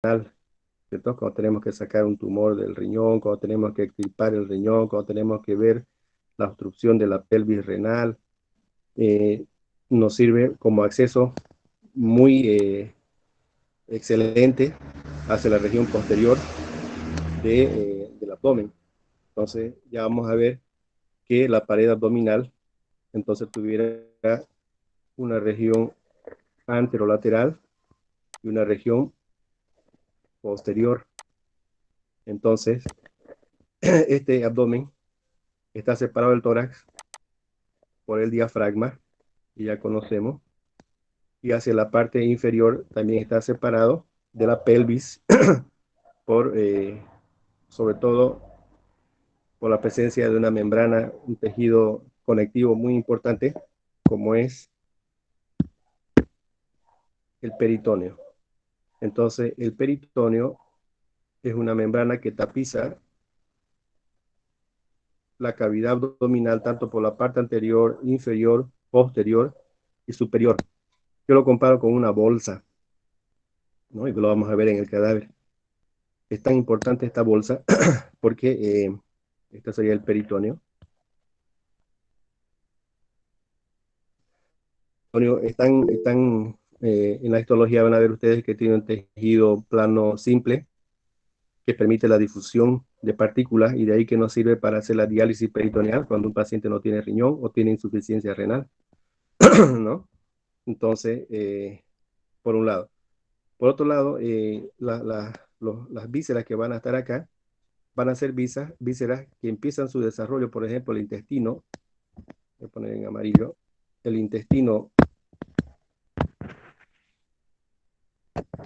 ¿cierto? Cuando tenemos que sacar un tumor del riñón, cuando tenemos que extirpar el riñón, cuando tenemos que ver la obstrucción de la pelvis renal, eh, nos sirve como acceso muy excelente hacia la región posterior del abdomen. Entonces ya vamos a ver que la pared abdominal entonces tuviera una región anterolateral y una región posterior. Entonces, este abdomen está separado del tórax por el diafragma, y ya conocemos, y hacia la parte inferior también está separado de la pelvis por, sobre todo, por la presencia de una membrana, un tejido conectivo muy importante, como es el peritoneo. Entonces, el peritoneo es una membrana que tapiza la cavidad abdominal tanto por la parte anterior, inferior, posterior y superior. Yo lo comparo con una bolsa, ¿no? Y lo vamos a ver en el cadáver. Es tan importante esta bolsa porque este sería el peritoneo. En la histología van a ver ustedes que tiene un tejido plano simple que permite la difusión de partículas, y de ahí que nos sirve para hacer la diálisis peritoneal cuando un paciente no tiene riñón o tiene insuficiencia renal, ¿no? Entonces, por un lado. Por otro lado, las vísceras que van a estar acá van a ser vísceras que empiezan su desarrollo, por ejemplo, el intestino, voy a poner en amarillo, el intestino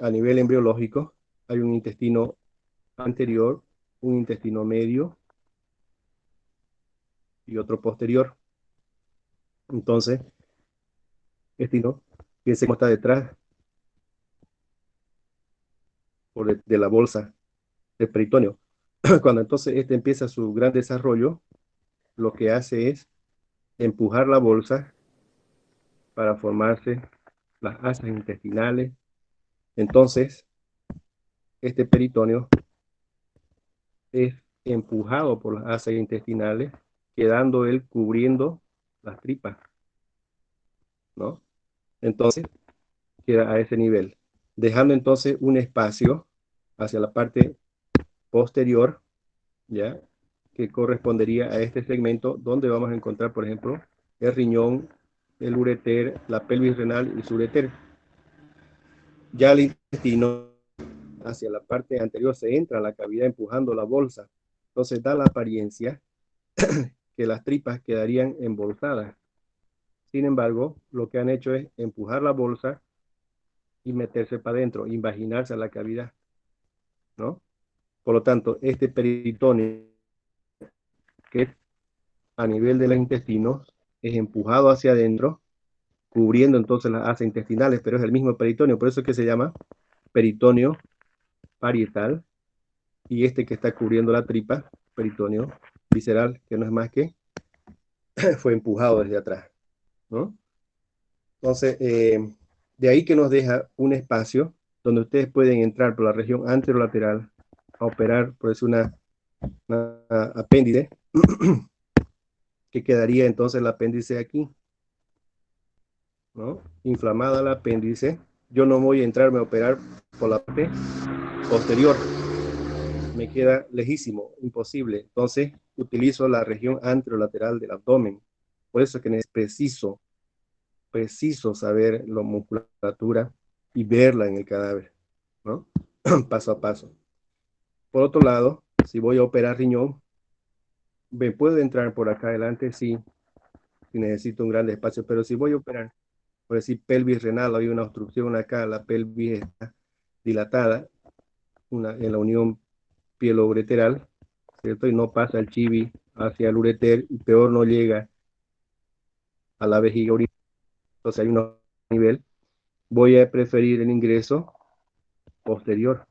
a nivel embriológico. Hay un intestino anterior, un intestino medio y otro posterior. Entonces, este intestino, fíjense cómo está detrás de la bolsa del peritoneo. Cuando entonces este empieza su gran desarrollo, lo que hace es empujar la bolsa para formarse las asas intestinales. Entonces, este peritoneo es empujado por las asas intestinales, quedando él cubriendo las tripas, ¿no? Entonces, queda a ese nivel, dejando entonces un espacio hacia la parte posterior, ¿ya? Que correspondería a este segmento donde vamos a encontrar, por ejemplo, el riñón, el ureter, la pelvis renal y su ureter. Ya el intestino hacia la parte anterior se entra a la cavidad empujando la bolsa. Entonces da la apariencia que las tripas quedarían embolsadas. Sin embargo, lo que han hecho es empujar la bolsa y meterse para adentro, imaginarse a la cavidad, ¿no? Por lo tanto, este peritoneo, que es a nivel de los intestinos, es empujado hacia adentro, cubriendo entonces las asas intestinales, pero es el mismo peritoneo, por eso es que se llama peritoneo parietal, y este que está cubriendo la tripa, peritoneo visceral, que no es más que fue empujado desde atrás, ¿no? Entonces, de ahí que nos deja un espacio donde ustedes pueden entrar por la región anterolateral a operar, por eso una apéndice, que quedaría entonces el apéndice aquí, ¿no? Inflamada la apéndice. Yo no voy a entrarme a operar por la parte posterior, me queda lejísimo, imposible. Entonces, utilizo la región anterolateral del abdomen. Por eso es que es preciso saber la musculatura y verla en el cadáver, ¿no? Paso a paso. Por otro lado, si voy a operar riñón, me puedo entrar por acá adelante, sí, si necesito un gran espacio, pero si voy a operar, por decir pelvis renal, hay una obstrucción acá, la pelvis está dilatada, en la unión pielo-ureteral, ¿cierto? Y no pasa el chivi hacia el ureter, y peor no llega a la vejiga urinaria, entonces hay un nivel, voy a preferir el ingreso posterior,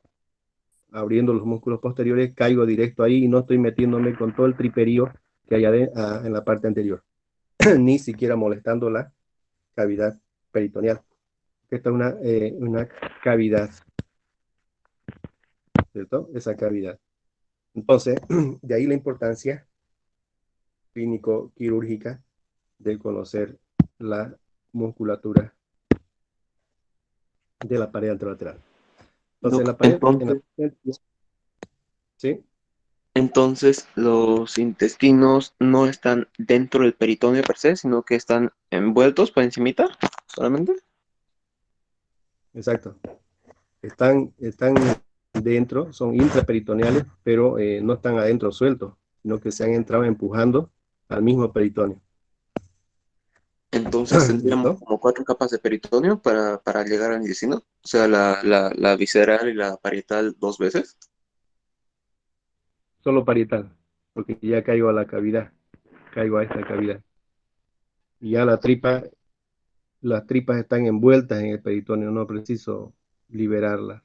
abriendo los músculos posteriores, caigo directo ahí y no estoy metiéndome con todo el triperío que hay en la parte anterior, ni siquiera molestando la cavidad peritoneal. Esta es una cavidad ¿cierto? Esa cavidad. Entonces, de ahí la importancia clínico-quirúrgica de conocer la musculatura de la pared anterolateral. Entonces, Doc, entonces, ¿sí? entonces los intestinos no están dentro del peritoneo per se, sino que están envueltos por encimita solamente. Exacto. Están dentro, son intraperitoneales, pero no están adentro sueltos, sino que se han entrado empujando al mismo peritoneo. Entonces tendríamos ¿Listo? como cuatro capas de peritoneo para llegar al intestino. O sea, la visceral y la parietal dos veces. Solo parietal, porque ya caigo a la cavidad, caigo a esta cavidad. Y ya las tripas están envueltas en el peritoneo, no preciso liberarlas.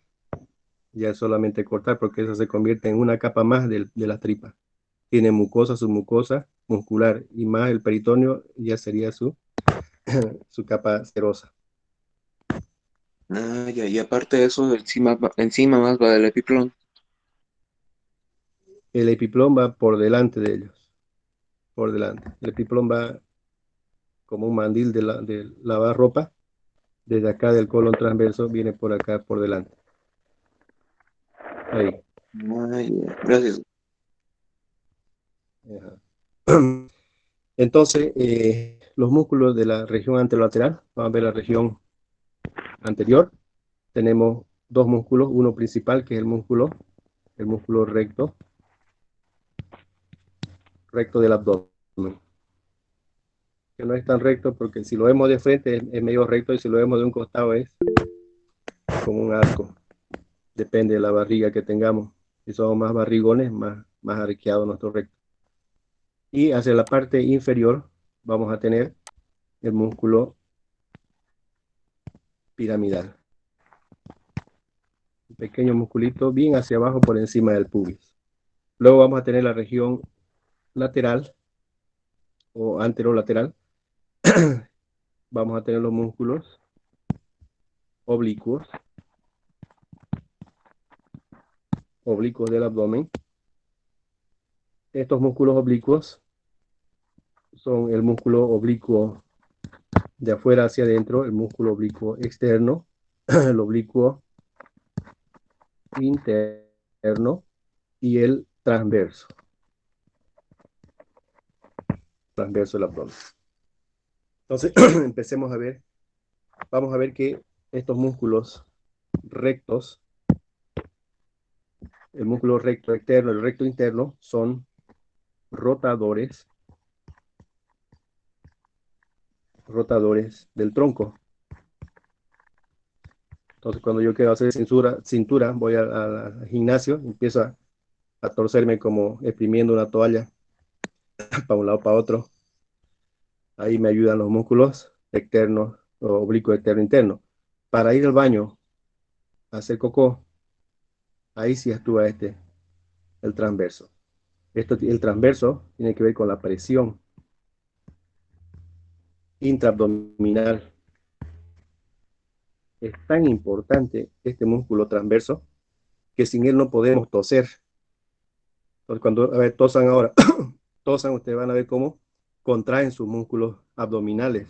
Ya es solamente cortar, porque eso se convierte en una capa más de las tripas. Tiene mucosa, submucosa, muscular, y más el peritoneo ya sería su capa serosa. Ah, ya, y aparte de eso, encima, encima más va el epiplón. El epiplón va por delante de ellos, por delante. El epiplón va como un mandil de lavar ropa, desde acá del colon transverso viene por acá, por delante. Ahí. Ah, ya, gracias. Ajá. Entonces, los músculos de la región anterolateral, vamos a ver la región anterior, tenemos dos músculos, uno principal que es el músculo recto del abdomen, que no es tan recto porque si lo vemos de frente es medio recto y si lo vemos de un costado es como un arco, depende de la barriga que tengamos. Si somos más barrigones, más arqueado nuestro recto. Y hacia la parte inferior vamos a tener el músculo piramidal, un pequeño musculito bien hacia abajo por encima del pubis. Luego vamos a tener la región lateral o anterolateral. Vamos a tener los músculos oblicuos, oblicuos del abdomen. Estos músculos oblicuos son el músculo oblicuo de afuera hacia adentro, el músculo oblicuo externo, el oblicuo interno y el transverso del abdomen. Entonces, empecemos a ver, vamos a ver que estos músculos rectos, el músculo recto externo, el recto interno, son rotadores, rotadores del tronco. Entonces, cuando yo quiero hacer cintura voy al gimnasio, empiezo a torcerme como exprimiendo una toalla para un lado, para otro. Ahí me ayudan los músculos externos, o oblicuo externo interno. Para ir al baño, a hacer cocó, ahí sí actúa el transverso. El transverso tiene que ver con la presión intraabdominal. Es tan importante este músculo transverso que sin él no podemos toser. Entonces, cuando a ver, tosan ahora, tosan, ustedes van a ver cómo contraen sus músculos abdominales.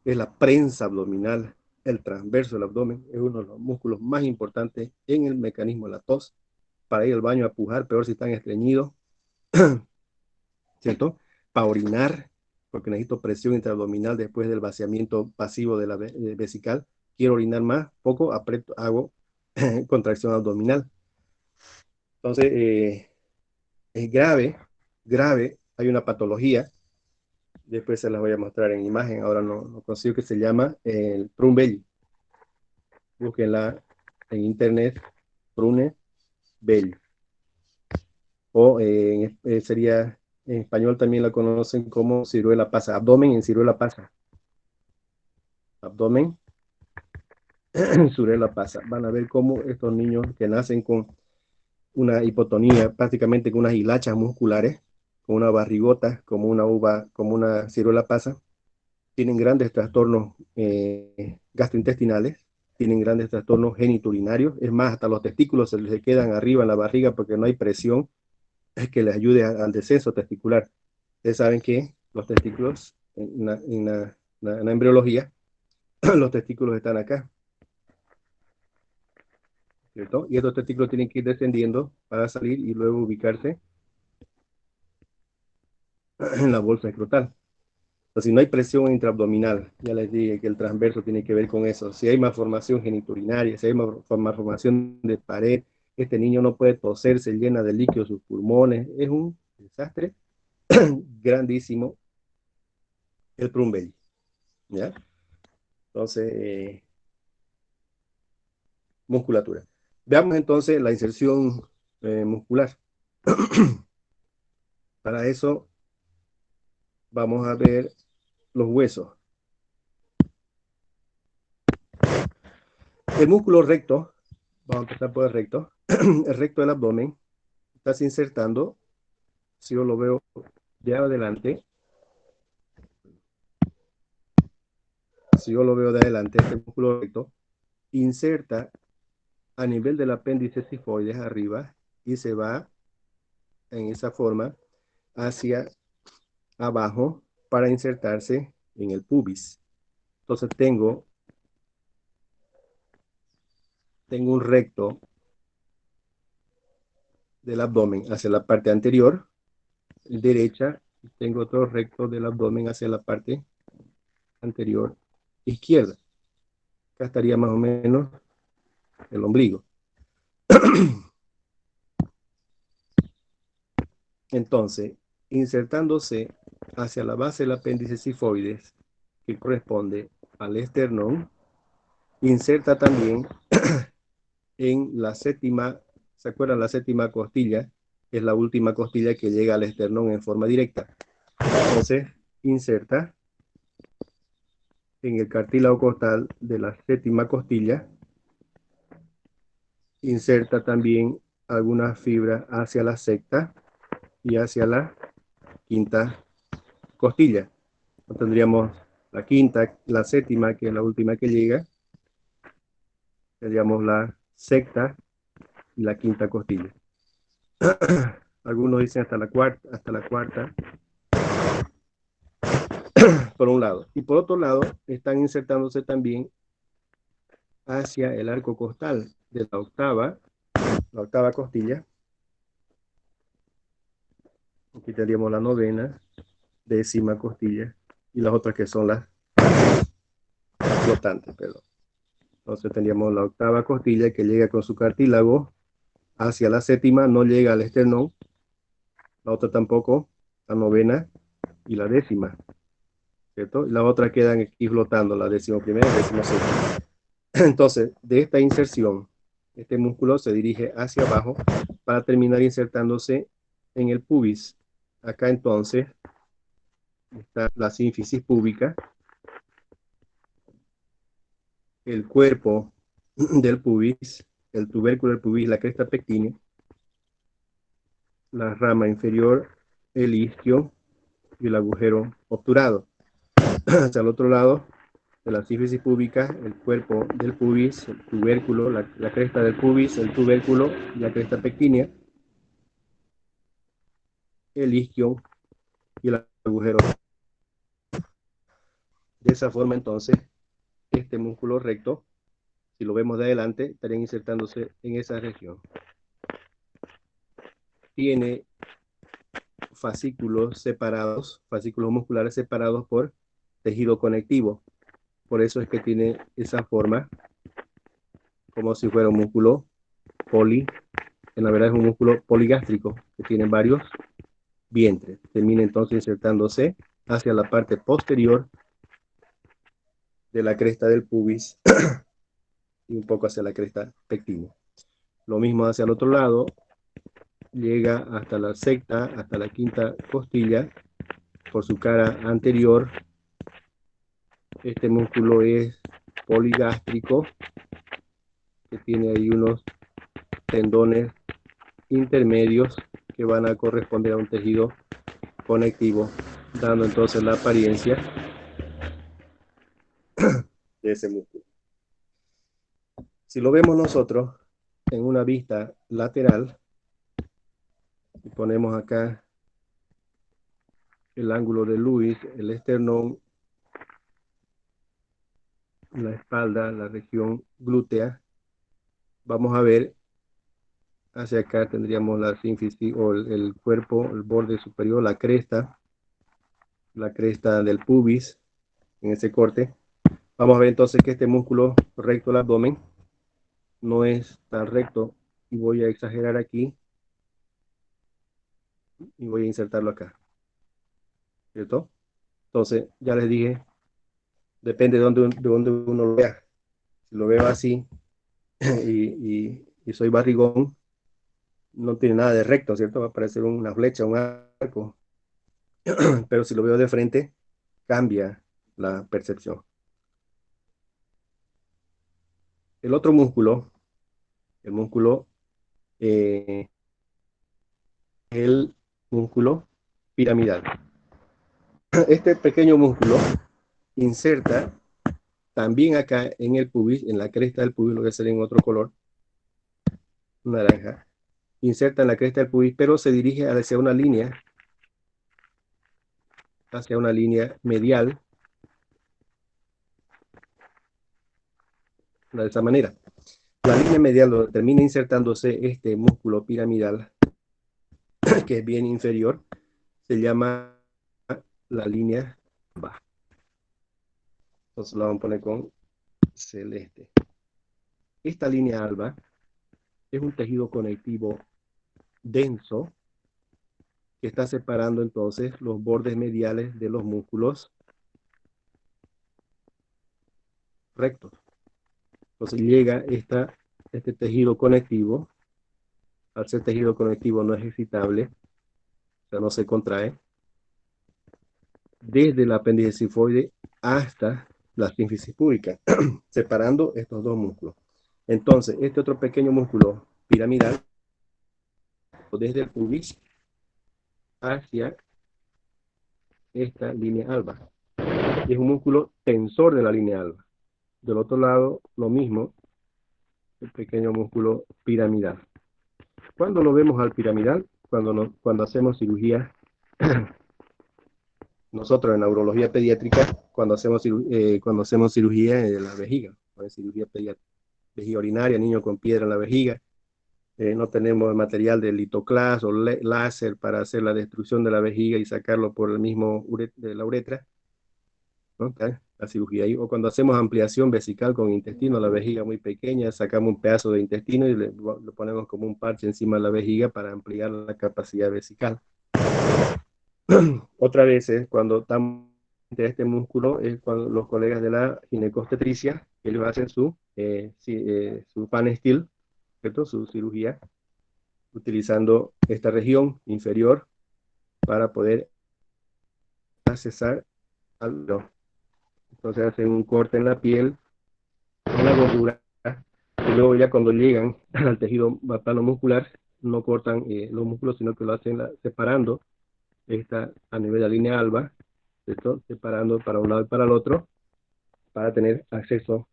Es la prensa abdominal, el transverso del abdomen, es uno de los músculos más importantes en el mecanismo de la tos. Para ir al baño a pujar, peor si están estreñidos, ¿cierto? Para orinar, porque necesito presión intraabdominal después del vaciamiento pasivo de la vesical. Quiero orinar más, poco, aprieto, hago contracción abdominal. Entonces, es grave, grave. Hay una patología, después se las voy a mostrar en imagen, ahora no consigo, que se llama el prune belly. Búsquenla en internet, prune belly. O sería, en español también la conocen como ciruela pasa, abdomen en ciruela pasa. Abdomen, ciruela pasa. Van a ver cómo estos niños que nacen con una hipotonía, prácticamente con unas hilachas musculares, con una barrigota, como una uva, como una ciruela pasa, tienen grandes trastornos gastrointestinales tienen grandes trastornos genitourinarios. Es más, hasta los testículos se les quedan arriba en la barriga porque no hay presión que les ayude al descenso testicular. Ustedes saben que los testículos, en la embriología, los testículos están acá, ¿cierto? Y estos testículos tienen que ir descendiendo para salir y luego ubicarse en la bolsa escrotal. Entonces, si no hay presión intraabdominal, ya les dije que el transverso tiene que ver con eso. Si hay malformación genitourinaria, si hay malformación de pared, este niño no puede toser, se llena de líquido sus pulmones. Es un desastre grandísimo el Prunbelli, ¿ya? Entonces, musculatura. Veamos entonces la inserción muscular. Para eso vamos a ver los huesos. El músculo recto, vamos a empezar por el recto, el recto del abdomen, estás insertando, si yo lo veo de adelante, si yo lo veo de adelante, este músculo recto inserta a nivel del apéndice cifoides arriba y se va en esa forma hacia abajo para insertarse en el pubis. Entonces tengo un recto del abdomen hacia la parte anterior, derecha, y tengo otro recto del abdomen hacia la parte anterior, izquierda. Acá estaría más o menos el ombligo. Entonces, insertándose hacia la base del apéndice cifoides, que corresponde al esternón, inserta también en la séptima, ¿se acuerdan? La séptima costilla es la última costilla que llega al esternón en forma directa. Entonces, inserta en el cartílago costal de la séptima costilla, inserta también algunas fibras hacia la sexta y hacia la quinta costilla. Tendríamos la quinta, la séptima, que es la última que llega, tendríamos la sexta y la quinta costilla. Algunos dicen hasta la cuarta, por un lado. Y por otro lado, están insertándose también hacia el arco costal de la octava costilla. Aquí tendríamos la novena, décima costilla y las otras que son las flotantes, perdón. Entonces tendríamos la octava costilla que llega con su cartílago hacia la séptima, no llega al esternón, la otra tampoco, la novena y la décima, ¿cierto? Y las otras quedan aquí flotando, la décima primera y décima segunda. Entonces, de esta inserción, este músculo se dirige hacia abajo para terminar insertándose en el pubis. Acá entonces está la sínfisis púbica, el cuerpo del pubis, el tubérculo del pubis, la cresta pectínea, la rama inferior, el isquio y el agujero obturado. Hacia el otro lado de la sínfisis púbica, el cuerpo del pubis, el tubérculo, la cresta del pubis, el tubérculo y la cresta pectínea, el isquio y el agujero. De esa forma, entonces, este músculo recto, si lo vemos de adelante, estaría insertándose en esa región. Tiene fascículos separados, fascículos musculares separados por tejido conectivo. Por eso es que tiene esa forma, como si fuera un músculo en la verdad es un músculo poligástrico, que tiene varios vientres. Termina entonces insertándose hacia la parte posterior de la cresta del pubis y un poco hacia la cresta pectínea. Lo mismo hacia el otro lado, llega hasta la sexta, hasta la quinta costilla, por su cara anterior. Este músculo es poligástrico, que tiene ahí unos tendones intermedios que van a corresponder a un tejido conectivo, dando entonces la apariencia de ese músculo. Si lo vemos nosotros en una vista lateral, y ponemos acá el ángulo de Lewis, el esternón, la espalda, la región glútea, vamos a ver hacia acá tendríamos la sínfisis o el cuerpo, el borde superior, la cresta del pubis en ese corte. Vamos a ver entonces que este músculo recto del abdomen no es tan recto y voy a exagerar aquí y voy a insertarlo acá, ¿cierto? Entonces, ya les dije, depende de dónde uno lo vea. Si lo veo así y soy barrigón, no tiene nada de recto, ¿cierto? Va a parecer una flecha, un arco. Pero si lo veo de frente, cambia la percepción. El otro músculo, el músculo, eh, el músculo piramidal. Este pequeño músculo inserta también acá en el pubis, en la cresta del pubis, lo que sale en otro color, naranja, inserta en la cresta del pubis, pero se dirige hacia una línea medial, de esa manera. La línea medial donde termina insertándose este músculo piramidal, que es bien inferior, se llama la línea baja. Entonces lo vamos a poner con celeste. Esta línea alba es un tejido conectivo denso que está separando entonces los bordes mediales de los músculos rectos. Entonces llega este tejido conectivo. Al ser tejido conectivo no es excitable, o sea, no se contrae, desde el apéndice cifoide hasta la sínfisis púbica, separando estos dos músculos. Entonces, este otro pequeño músculo piramidal, desde el pubis hacia esta línea alba. Y es un músculo tensor de la línea alba. Del otro lado, lo mismo, el pequeño músculo piramidal. ¿Cuándo lo vemos al piramidal? Cuando hacemos cirugía, nosotros en la urología pediátrica, cuando hacemos cirugía de la vejiga, cirugía pediátrica, vejiga urinaria, niño con piedra en la vejiga, no tenemos material de litoclás o láser para hacer la destrucción de la vejiga y sacarlo por el mismo de la uretra, ¿no? La cirugía ahí. O cuando hacemos ampliación vesical con intestino, la vejiga muy pequeña, sacamos un pedazo de intestino y lo ponemos como un parche encima de la vejiga para ampliar la capacidad vesical. Otra vez es cuando estamos de este músculo, es cuando los colegas de la ginecostetricia, ellos hacen su pan steel, ¿cierto? Su cirugía, utilizando esta región inferior para poder accesar al no. Entonces hacen un corte en la piel, en la gordura, y luego ya cuando llegan al tejido muscular, no cortan los músculos, sino que lo hacen separando a nivel de la línea alba, ¿cierto? Separando para un lado y para el otro, para tener acceso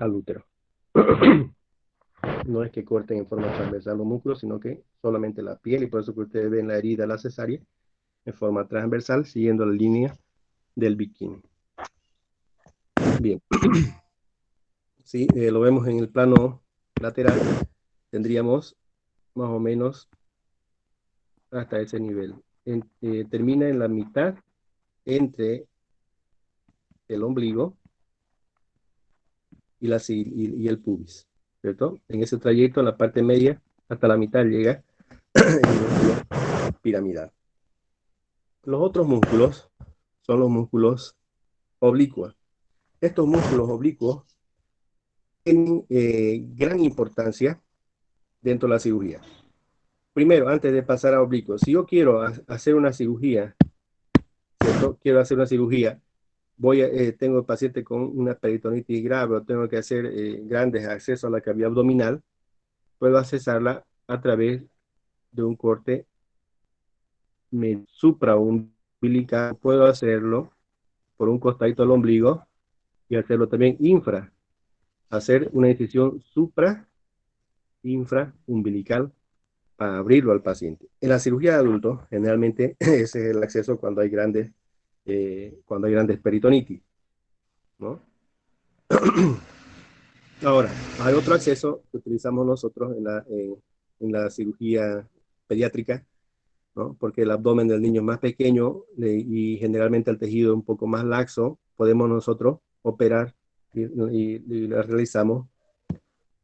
al útero. No es que corten en forma transversal los músculos, sino que solamente la piel, y por eso que ustedes ven la herida, la cesárea, en forma transversal, siguiendo la línea del bikini. Bien, si lo vemos en el plano lateral, tendríamos más o menos hasta ese nivel. Termina en la mitad entre el ombligo y el pubis, ¿cierto? En ese trayecto, en la parte media, hasta la mitad llega el músculo piramidal. Los otros músculos son los músculos oblicuos. Estos músculos oblicuos tienen gran importancia dentro de la cirugía. Primero, antes de pasar a oblicuos, si yo quiero hacer una cirugía, ¿cierto? Quiero hacer una cirugía, tengo el paciente con una peritonitis grave o tengo que hacer grandes accesos a la cavidad abdominal, puedo accesarla a través de un corte supraumbilical. Puedo hacerlo por un costadito del ombligo y hacerlo también infra hacer una incisión infraumbilical para abrirlo al paciente. En la cirugía de adultos, generalmente ese es el acceso cuando hay grandes peritonitis, ¿no? Ahora, hay otro acceso que utilizamos nosotros en la cirugía pediátrica, ¿no? Porque el abdomen del niño es más pequeño y generalmente el tejido es un poco más laxo, podemos nosotros operar y le realizamos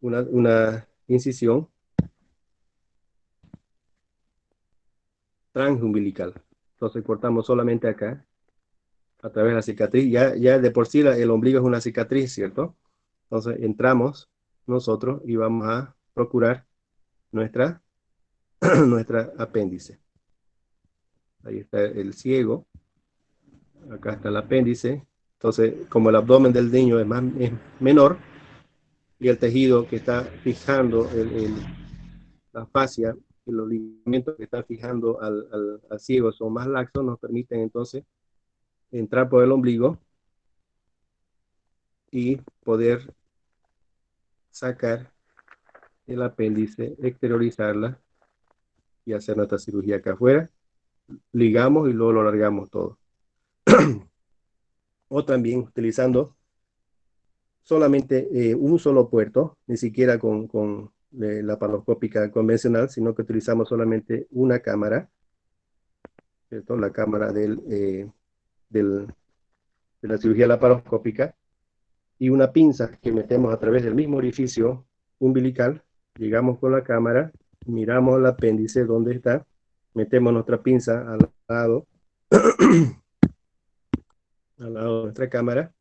una incisión transumbilical. Entonces cortamos solamente acá, a través de la cicatriz. Ya de por sí el ombligo es una cicatriz, ¿cierto? Entonces entramos nosotros y vamos a procurar nuestra, nuestra apéndice. Ahí está el ciego, acá está el apéndice. Entonces, como el abdomen del niño es menor y el tejido que está fijando la fascia y los ligamentos que están fijando al ciego son más laxos, nos permiten entonces entrar por el ombligo y poder sacar el apéndice, exteriorizarla y hacer nuestra cirugía acá afuera. Ligamos y luego lo largamos todo. O también utilizando solamente un solo puerto, ni siquiera con la paroscópica convencional, sino que utilizamos solamente una cámara, ¿cierto? La cámara del, de la cirugía laparoscópica y una pinza que metemos a través del mismo orificio umbilical. Llegamos con la cámara, miramos el apéndice donde está, metemos nuestra pinza al lado de nuestra cámara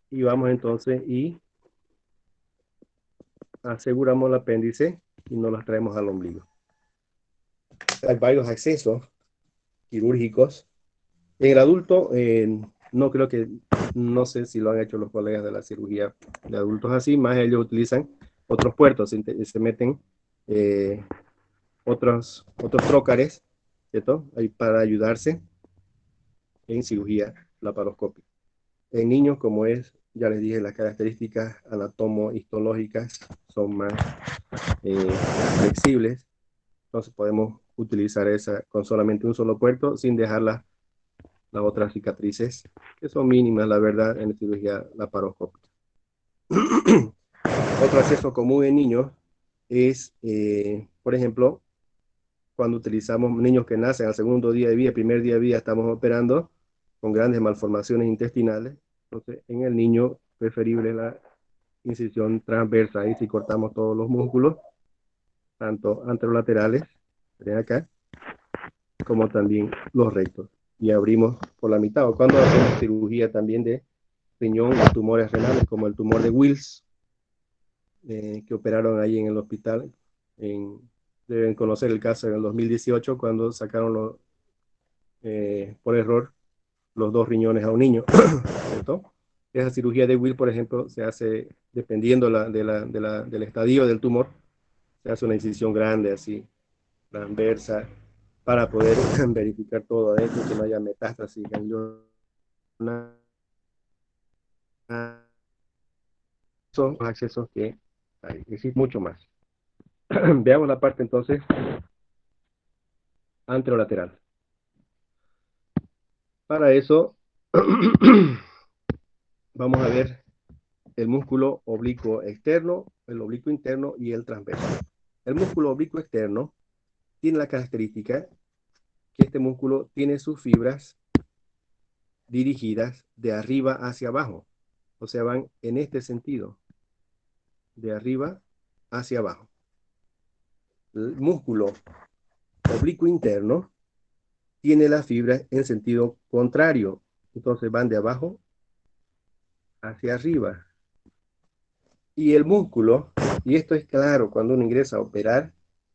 y vamos entonces y aseguramos el apéndice y nos las traemos al ombligo. Hay varios accesos quirúrgicos. En el adulto, no creo que, no sé si lo han hecho los colegas de la cirugía de adultos así, más ellos utilizan otros puertos, se meten otros trócares, ¿cierto? Ahí para ayudarse en cirugía laparoscópica. En niños, como es, ya les dije, las características anatomo-histológicas son más flexibles, entonces podemos utilizar esa con solamente un solo puerto sin dejar las otras cicatrices, que son mínimas, la verdad, en la cirugía laparoscópica. Otro acceso común en niños es, por ejemplo, cuando utilizamos niños que nacen al segundo día de vida, primer día de vida, estamos operando con grandes malformaciones intestinales. Entonces, en el niño, preferible la incisión transversa. Ahí sí cortamos todos los músculos, tanto anterolaterales, de acá, como también los rectos. Y abrimos por la mitad. O cuando hacemos cirugía también de riñón o tumores renales, como el tumor de Wills, que operaron ahí en el hospital. Deben conocer el caso en el 2018, cuando sacaron por error los dos riñones a un niño, ¿cierto? Esa cirugía de Will, por ejemplo, se hace dependiendo del estadio del tumor, se hace una incisión grande, así, transversa, para poder verificar todo adentro, que no haya metástasis ganglionar. Son los accesos que hay, existe mucho más. Veamos la parte entonces anterolateral. Para eso, vamos a ver el músculo oblicuo externo, el oblicuo interno y el transverso. El músculo oblicuo externo tiene la característica que este músculo tiene sus fibras dirigidas de arriba hacia abajo, o sea, van en este sentido, de arriba hacia abajo. El músculo oblicuo interno tiene las fibras en sentido contrario, entonces van de abajo hacia arriba. Y el músculo, y esto es claro cuando uno ingresa a operar,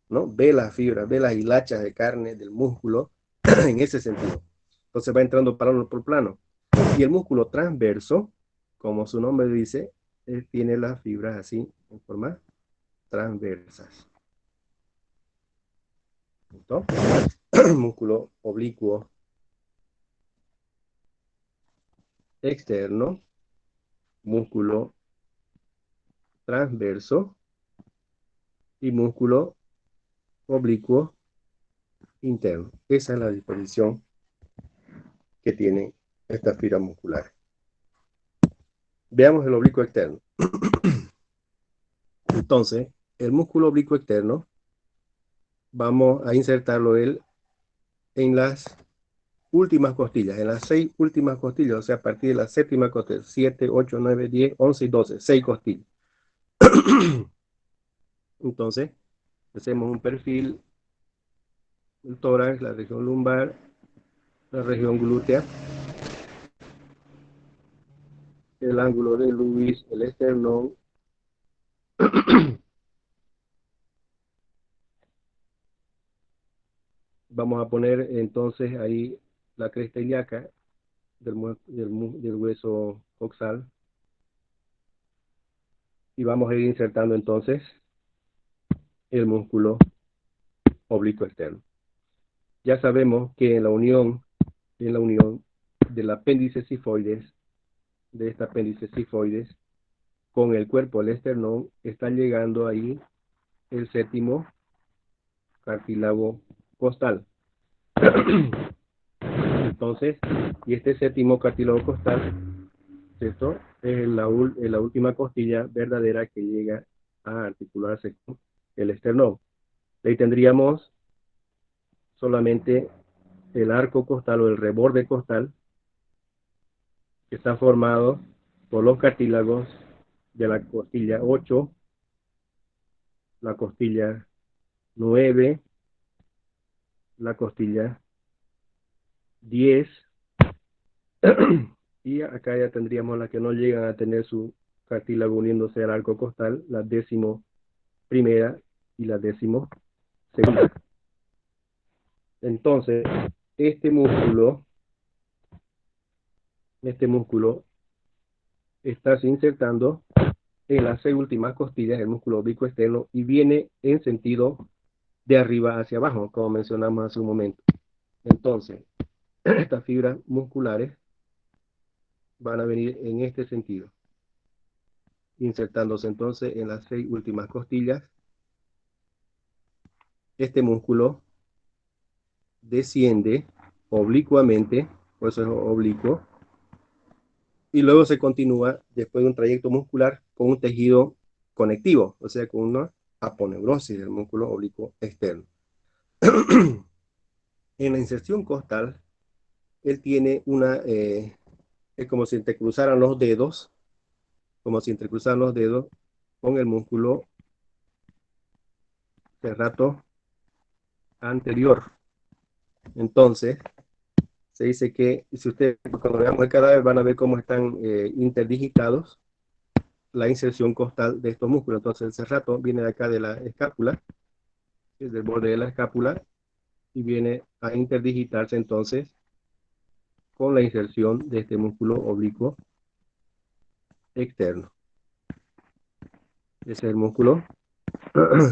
¿no? Ve las fibras, ve las hilachas de carne del músculo en ese sentido. Entonces va entrando plano por plano. Y el músculo transverso, como su nombre dice, tiene las fibras así, en forma transversas. ¿Listo? Músculo oblicuo externo, músculo transverso y músculo oblicuo interno. Esa es la disposición que tiene esta fibra muscular. Veamos el oblicuo externo. Entonces, el músculo oblicuo externo, vamos a insertarlo en las últimas costillas, en las 6 últimas costillas, o sea, a partir de la séptima costilla, 7, 8, 9, 10, 11 y 12, 6 costillas. Entonces, hacemos un perfil, el tórax, la región lumbar, la región glútea, el ángulo de Lewis, el esternón. Vamos a poner entonces ahí la cresta ilíaca del hueso coxal y vamos a ir insertando entonces el músculo oblicuo externo. Ya sabemos que en la unión del apéndice cifoides, de esta apéndice cifoides, con el cuerpo del esternón, está llegando ahí el séptimo cartílago costal. Entonces, y este séptimo cartílago costal, ¿cierto? Es la última costilla verdadera que llega a articularse con el esternón. Ahí tendríamos solamente el arco costal o el reborde costal, que está formado por los cartílagos de la costilla 8, la costilla 9, la costilla 10, y acá ya tendríamos las que no llegan a tener su cartílago uniéndose al arco costal, la 11ª y la 12ª. Entonces, este músculo está insertando en las 6 últimas costillas el músculo oblicuo externo y viene en sentido de arriba hacia abajo, como mencionamos hace un momento. Entonces, estas fibras musculares van a venir en este sentido, insertándose entonces en las 6 últimas costillas. Este músculo desciende oblicuamente, por eso es oblicuo, y luego se continúa después de un trayecto muscular con un tejido conectivo, o sea, con una aponeurosis del músculo oblicuo externo. En la inserción costal, él tiene es como si entrecruzaran los dedos, con el músculo serrato anterior. Entonces, se dice que si ustedes cuando veamos el cadáver van a ver cómo están interdigitados la inserción costal de estos músculos. Entonces el serrato viene de acá de la escápula, es del borde de la escápula, y viene a interdigitarse entonces con la inserción de este músculo oblicuo externo. Ese es el músculo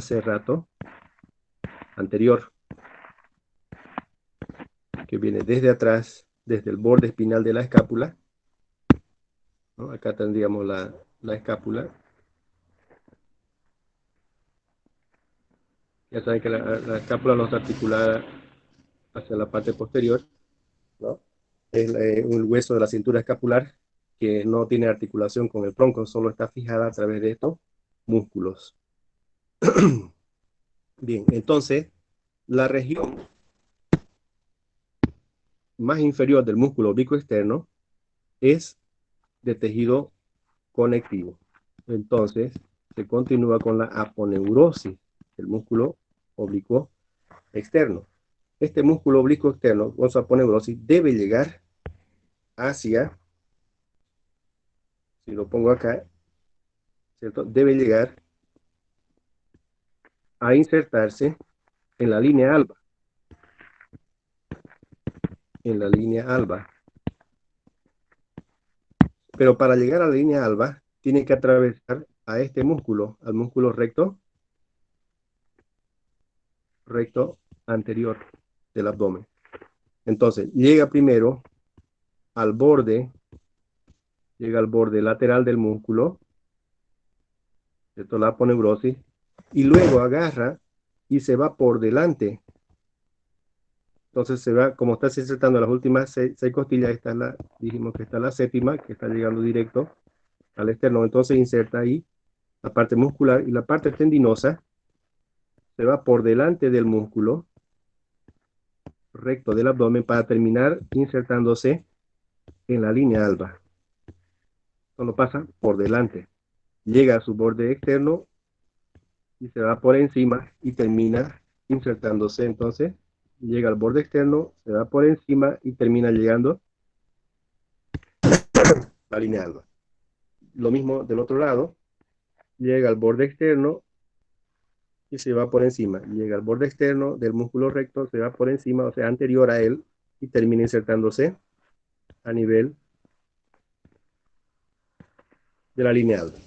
serrato anterior, que viene desde atrás, desde el borde espinal de la escápula, ¿no? Acá tendríamos la escápula. Ya saben que la escápula no está articulada hacia la parte posterior, ¿no? Es un hueso de la cintura escapular que no tiene articulación con el tronco, solo está fijada a través de estos músculos. Bien, entonces la región más inferior del músculo oblicuo externo es de tejido conectivo. Entonces se continúa con la aponeurosis del músculo oblicuo externo. Este músculo oblicuo externo con su aponeurosis debe llegar hacia, si lo pongo acá, ¿cierto? Debe llegar a insertarse en la línea alba. En la línea alba. Pero para llegar a la línea alba, tiene que atravesar a este músculo, al músculo recto anterior del abdomen. Entonces, llega primero al borde, llega al borde lateral del músculo, ¿cierto? La aponeurosis, y luego agarra y se va por delante. Entonces se va, como está insertando las últimas seis costillas, esta es dijimos que está la séptima, que está llegando directo al externo, entonces inserta ahí la parte muscular y la parte tendinosa se va por delante del músculo recto del abdomen para terminar insertándose en la línea alba. Solo pasa por delante, llega a su borde externo y se va por encima y termina insertándose. Entonces llega al borde externo, se va por encima y termina llegando a la línea alba. Lo mismo del otro lado, llega al borde externo y se va por encima. Llega al borde externo del músculo recto, se va por encima, o sea, anterior a él, y termina insertándose a nivel de la línea alba.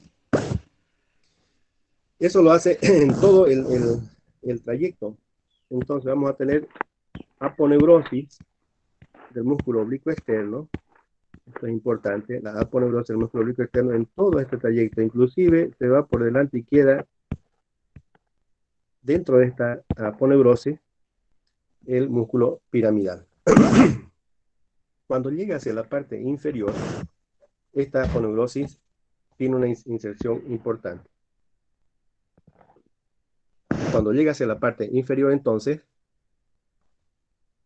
Eso lo hace en todo el trayecto. Entonces vamos a tener aponeurosis del músculo oblicuo externo. Esto es importante, la aponeurosis del músculo oblicuo externo en todo este trayecto. Inclusive se va por delante y queda dentro de esta aponeurosis el músculo piramidal. Cuando llega hacia la parte inferior, esta aponeurosis tiene una inserción importante. Cuando llega hacia la parte inferior, entonces,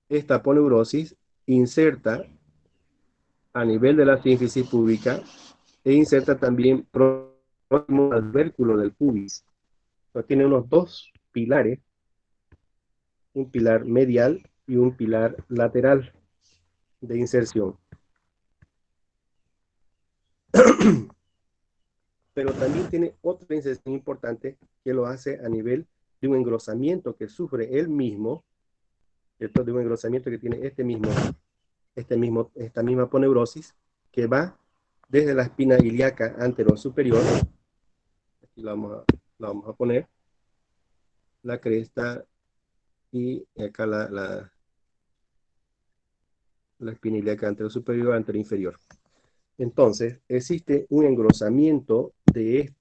esta aponeurosis inserta a nivel de la sínfisis púbica e inserta también próximo al vérculo del pubis. Entonces, tiene unos dos pilares, un pilar medial y un pilar lateral de inserción. Pero también tiene otra inserción importante que lo hace a nivel de un engrosamiento que sufre él mismo, ¿cierto? De un engrosamiento que tiene esta misma aponeurosis, que va desde la espina ilíaca anterior superior, aquí la vamos a poner, la cresta y acá la espina ilíaca anterior superior, anterior inferior. Entonces, existe un engrosamiento de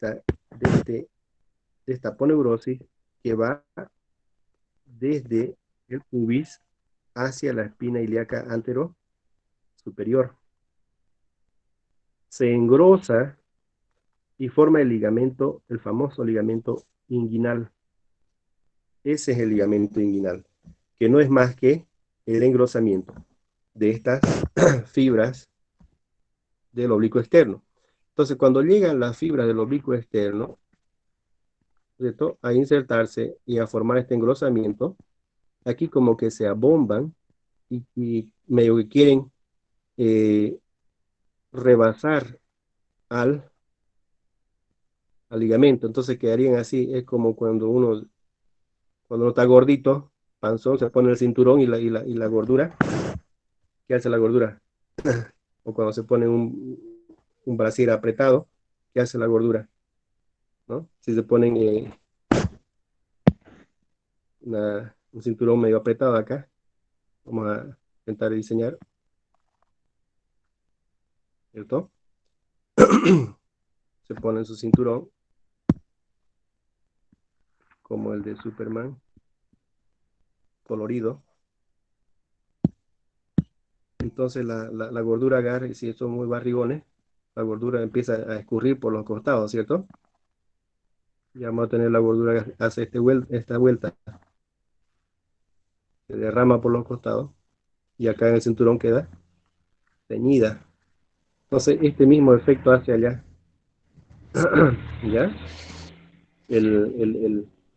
esta aponeurosis que va desde el pubis hacia la espina ilíaca anterior superior. Se engrosa y forma el ligamento, el famoso ligamento inguinal. Ese es el ligamento inguinal, que no es más que el engrosamiento de estas fibras del oblicuo externo. Entonces, cuando llegan las fibras del oblicuo externo, ¿cierto?, a insertarse y a formar este engrosamiento, aquí como que se abomban y medio que quieren rebasar al ligamento. Entonces quedarían así. Es como cuando uno está gordito, panzón, se pone el cinturón y la gordura. ¿Qué hace la gordura? O cuando se pone un brasier apretado, ¿qué hace la gordura? ¿No? Si se ponen un cinturón medio apretado acá, vamos a intentar diseñar, ¿cierto? Se ponen su cinturón, como el de Superman, colorido. Entonces la gordura agarra, y si son muy barrigones, la gordura empieza a escurrir por los costados, ¿cierto? Y vamos a tener la gordura que hace esta vuelta, se derrama por los costados, y acá en el cinturón queda teñida. Entonces este mismo efecto hace allá, ¿ya?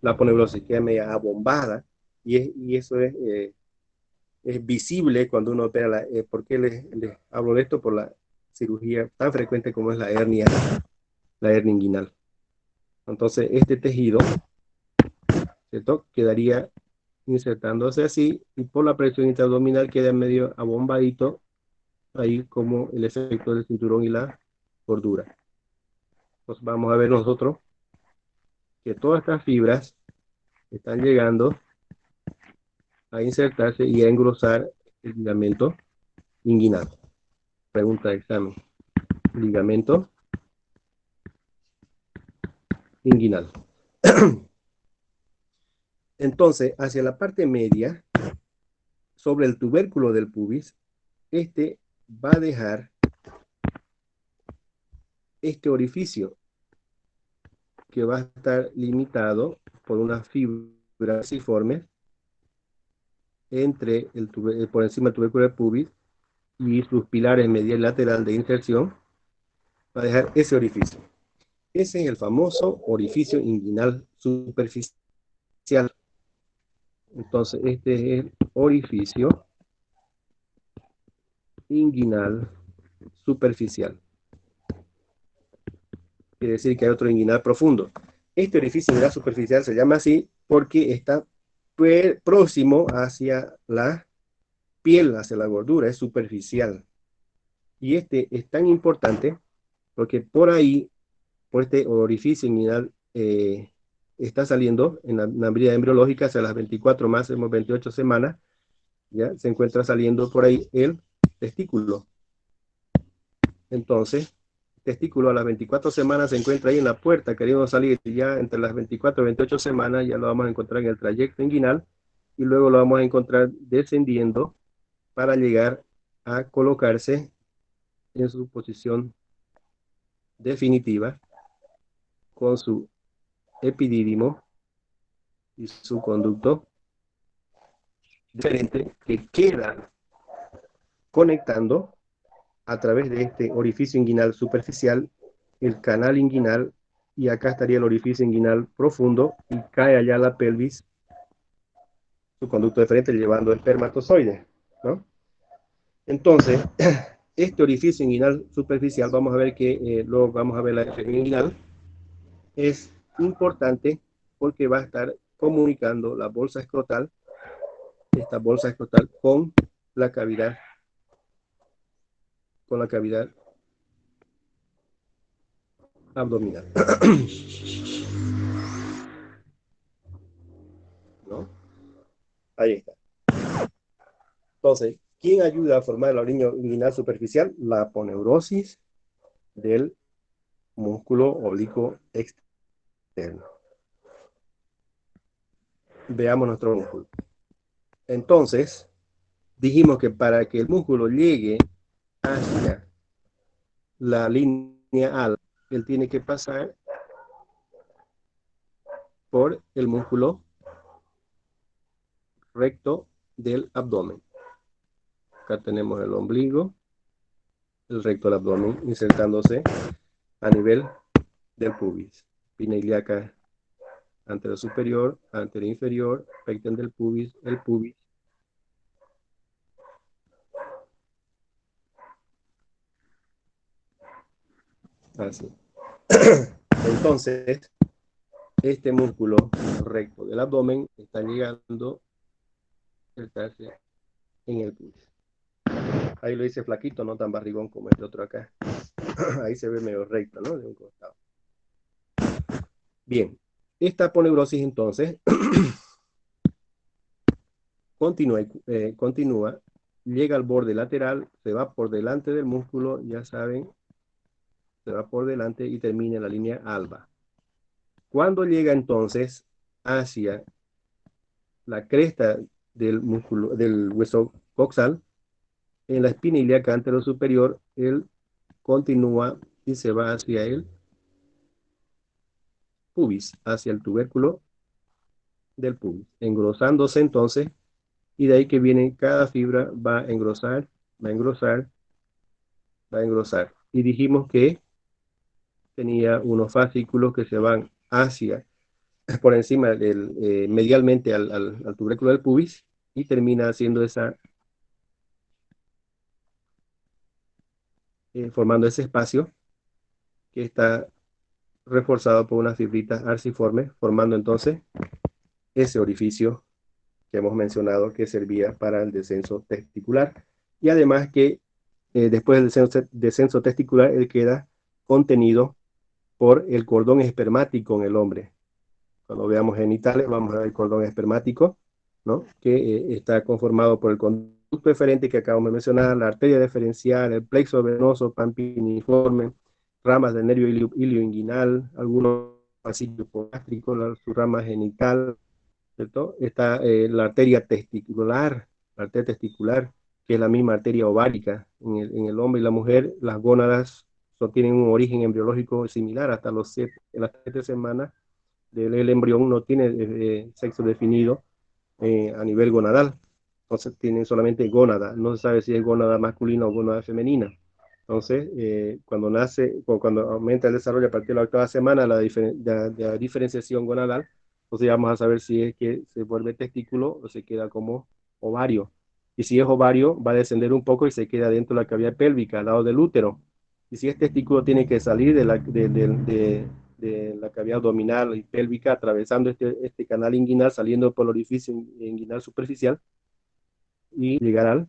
La aponeurosis queda media abombada, y eso es visible cuando uno opera. ¿Por qué les hablo de esto? Por la cirugía tan frecuente como es la hernia inguinal. Entonces este tejido, ¿cierto?, quedaría insertándose así, y por la presión intraabdominal queda medio abombadito, ahí como el efecto del cinturón y la gordura. Entonces vamos a ver nosotros que todas estas fibras están llegando a insertarse y a engrosar el ligamento inguinal. Pregunta de examen. Ligamento inguinal. Entonces, hacia la parte media, sobre el tubérculo del pubis, este va a dejar este orificio que va a estar limitado por unas fibras falciformes entre por encima del tubérculo del pubis y sus pilares medial y lateral de inserción, va a dejar ese orificio. Ese es el famoso orificio inguinal superficial. Entonces, este es el orificio inguinal superficial. Quiere decir que hay otro inguinal profundo. Este orificio inguinal superficial se llama así porque está próximo hacia la piel, hacia la gordura, es superficial. Y este es tan importante porque por ahí, por este orificio inguinal, está saliendo en la vida embriológica hacia las 24 más 28 semanas, ya se encuentra saliendo por ahí el testículo. Entonces, testículo a las 24 semanas se encuentra ahí en la puerta, queriendo salir, y ya entre las 24 y 28 semanas ya lo vamos a encontrar en el trayecto inguinal, y luego lo vamos a encontrar descendiendo para llegar a colocarse en su posición definitiva con su epidídimo y su conducto diferente que queda conectando a través de este orificio inguinal superficial el canal inguinal, y acá estaría el orificio inguinal profundo y cae allá la pelvis, su conducto diferente llevando espermatozoides, ¿no? Entonces, este orificio inguinal superficial, vamos a ver que luego vamos a ver la efección inguinal, es importante porque va a estar comunicando la bolsa escrotal, esta bolsa escrotal con la cavidad abdominal. ¿No? Ahí está. Entonces, ¿quién ayuda a formar la línea inguinal superficial? La aponeurosis del músculo oblicuo externo. Veamos nuestro músculo. Entonces, dijimos que para que el músculo llegue hacia la línea alta, él tiene que pasar por el músculo recto del abdomen. Acá tenemos el ombligo, el recto del abdomen, insertándose a nivel del pubis. Espina ilíaca anterior superior, anterior inferior, pecten del pubis, el pubis. Así. Entonces, este músculo recto del abdomen está llegando a insertarse en el pubis. Ahí lo hice flaquito, no tan barrigón como este otro acá. Ahí se ve medio recto, ¿no? De un costado. Bien, esta aponeurosis entonces continúa, llega al borde lateral, se va por delante del músculo, ya saben, se va por delante y termina en la línea alba. Cuando llega entonces hacia la cresta del músculo, del hueso coxal, en la espina ilíaca anterior superior, él continúa y se va hacia el pubis, hacia el tubérculo del pubis, engrosándose entonces, y de ahí que viene cada fibra, va a engrosar, va a engrosar, va a engrosar. Y dijimos que tenía unos fascículos que se van hacia, por encima del, medialmente al tubérculo del pubis, y termina haciendo esa, formando ese espacio que está reforzado por unas fibritas arciformes, formando entonces ese orificio que hemos mencionado que servía para el descenso testicular. Y además que después del descenso testicular, él queda contenido por el cordón espermático en el hombre. Cuando veamos genitales, vamos a ver el cordón espermático, ¿no? Que está conformado por el conducto deferente que acabamos de mencionar, la arteria deferencial, el plexo venoso pampiniforme, ramas del nervio ilioinguinal, algunos pasillo hipogástrico, su rama genital, ¿cierto? Está la arteria testicular, que es la misma arteria ovárica. En el hombre y la mujer, las gónadas tienen un origen embriológico similar hasta en las 7 semanas del embrión no tiene sexo definido a nivel gonadal. Entonces tienen solamente gónada, no se sabe si es gónada masculina o gónada femenina. Entonces, cuando nace o cuando aumenta el desarrollo a partir de la 8ª semana, la diferenciación gonadal, entonces vamos a saber si es que se vuelve testículo o se queda como ovario. Y si es ovario, va a descender un poco y se queda dentro de la cavidad pélvica, al lado del útero. Y si es testículo, tiene que salir de la cavidad abdominal y pélvica, atravesando este canal inguinal, saliendo por el orificio inguinal superficial y llegar a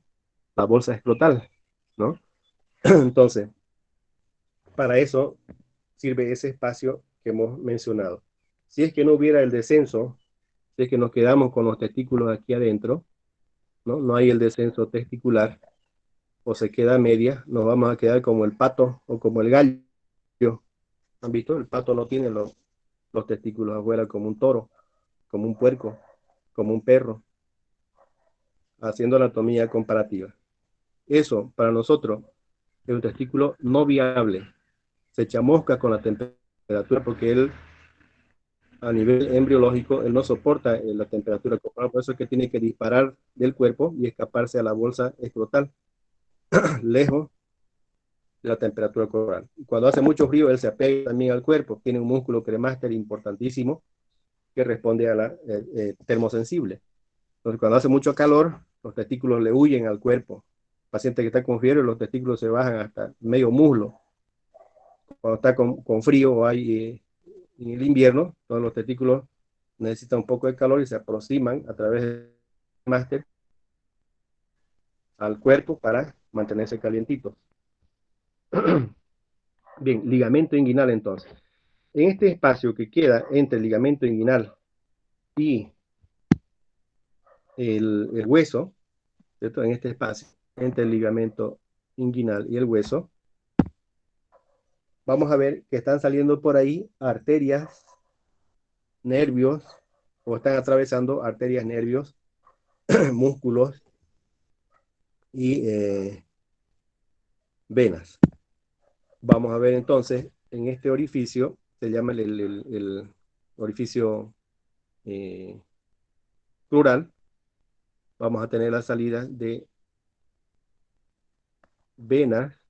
la bolsa escrotal, ¿no? Entonces, para eso sirve ese espacio que hemos mencionado. Si es que no hubiera el descenso, si es que nos quedamos con los testículos aquí adentro, ¿no? No hay el descenso testicular, o se queda a media, nos vamos a quedar como el pato o como el gallo. ¿Han visto? El pato no tiene los testículos afuera como un toro, como un puerco, como un perro, haciendo anatomía comparativa. Eso, para nosotros, es un testículo no viable. Se chamosca con la temperatura porque él, a nivel embriológico, él no soporta la temperatura corporal, por eso es que tiene que disparar del cuerpo y escaparse a la bolsa escrotal, lejos de la temperatura corporal. Y cuando hace mucho frío, él se apega también al cuerpo, tiene un músculo cremaster importantísimo que responde a la termosensible. Entonces, cuando hace mucho calor, los testículos le huyen al cuerpo. El paciente que está con fiebre, los testículos se bajan hasta medio muslo. Cuando está con frío o hay en el invierno, todos los testículos necesitan un poco de calor y se aproximan a través del máster al cuerpo para mantenerse calientitos. Bien, ligamento inguinal entonces. En este espacio que queda entre el ligamento inguinal y el hueso, ¿cierto? En este espacio entre el ligamento inguinal y el hueso, vamos a ver que están saliendo por ahí arterias, nervios, o están atravesando arterias, nervios, músculos y venas. Vamos a ver entonces, en este orificio, se llama el orificio plural, vamos a tener la salida de venas,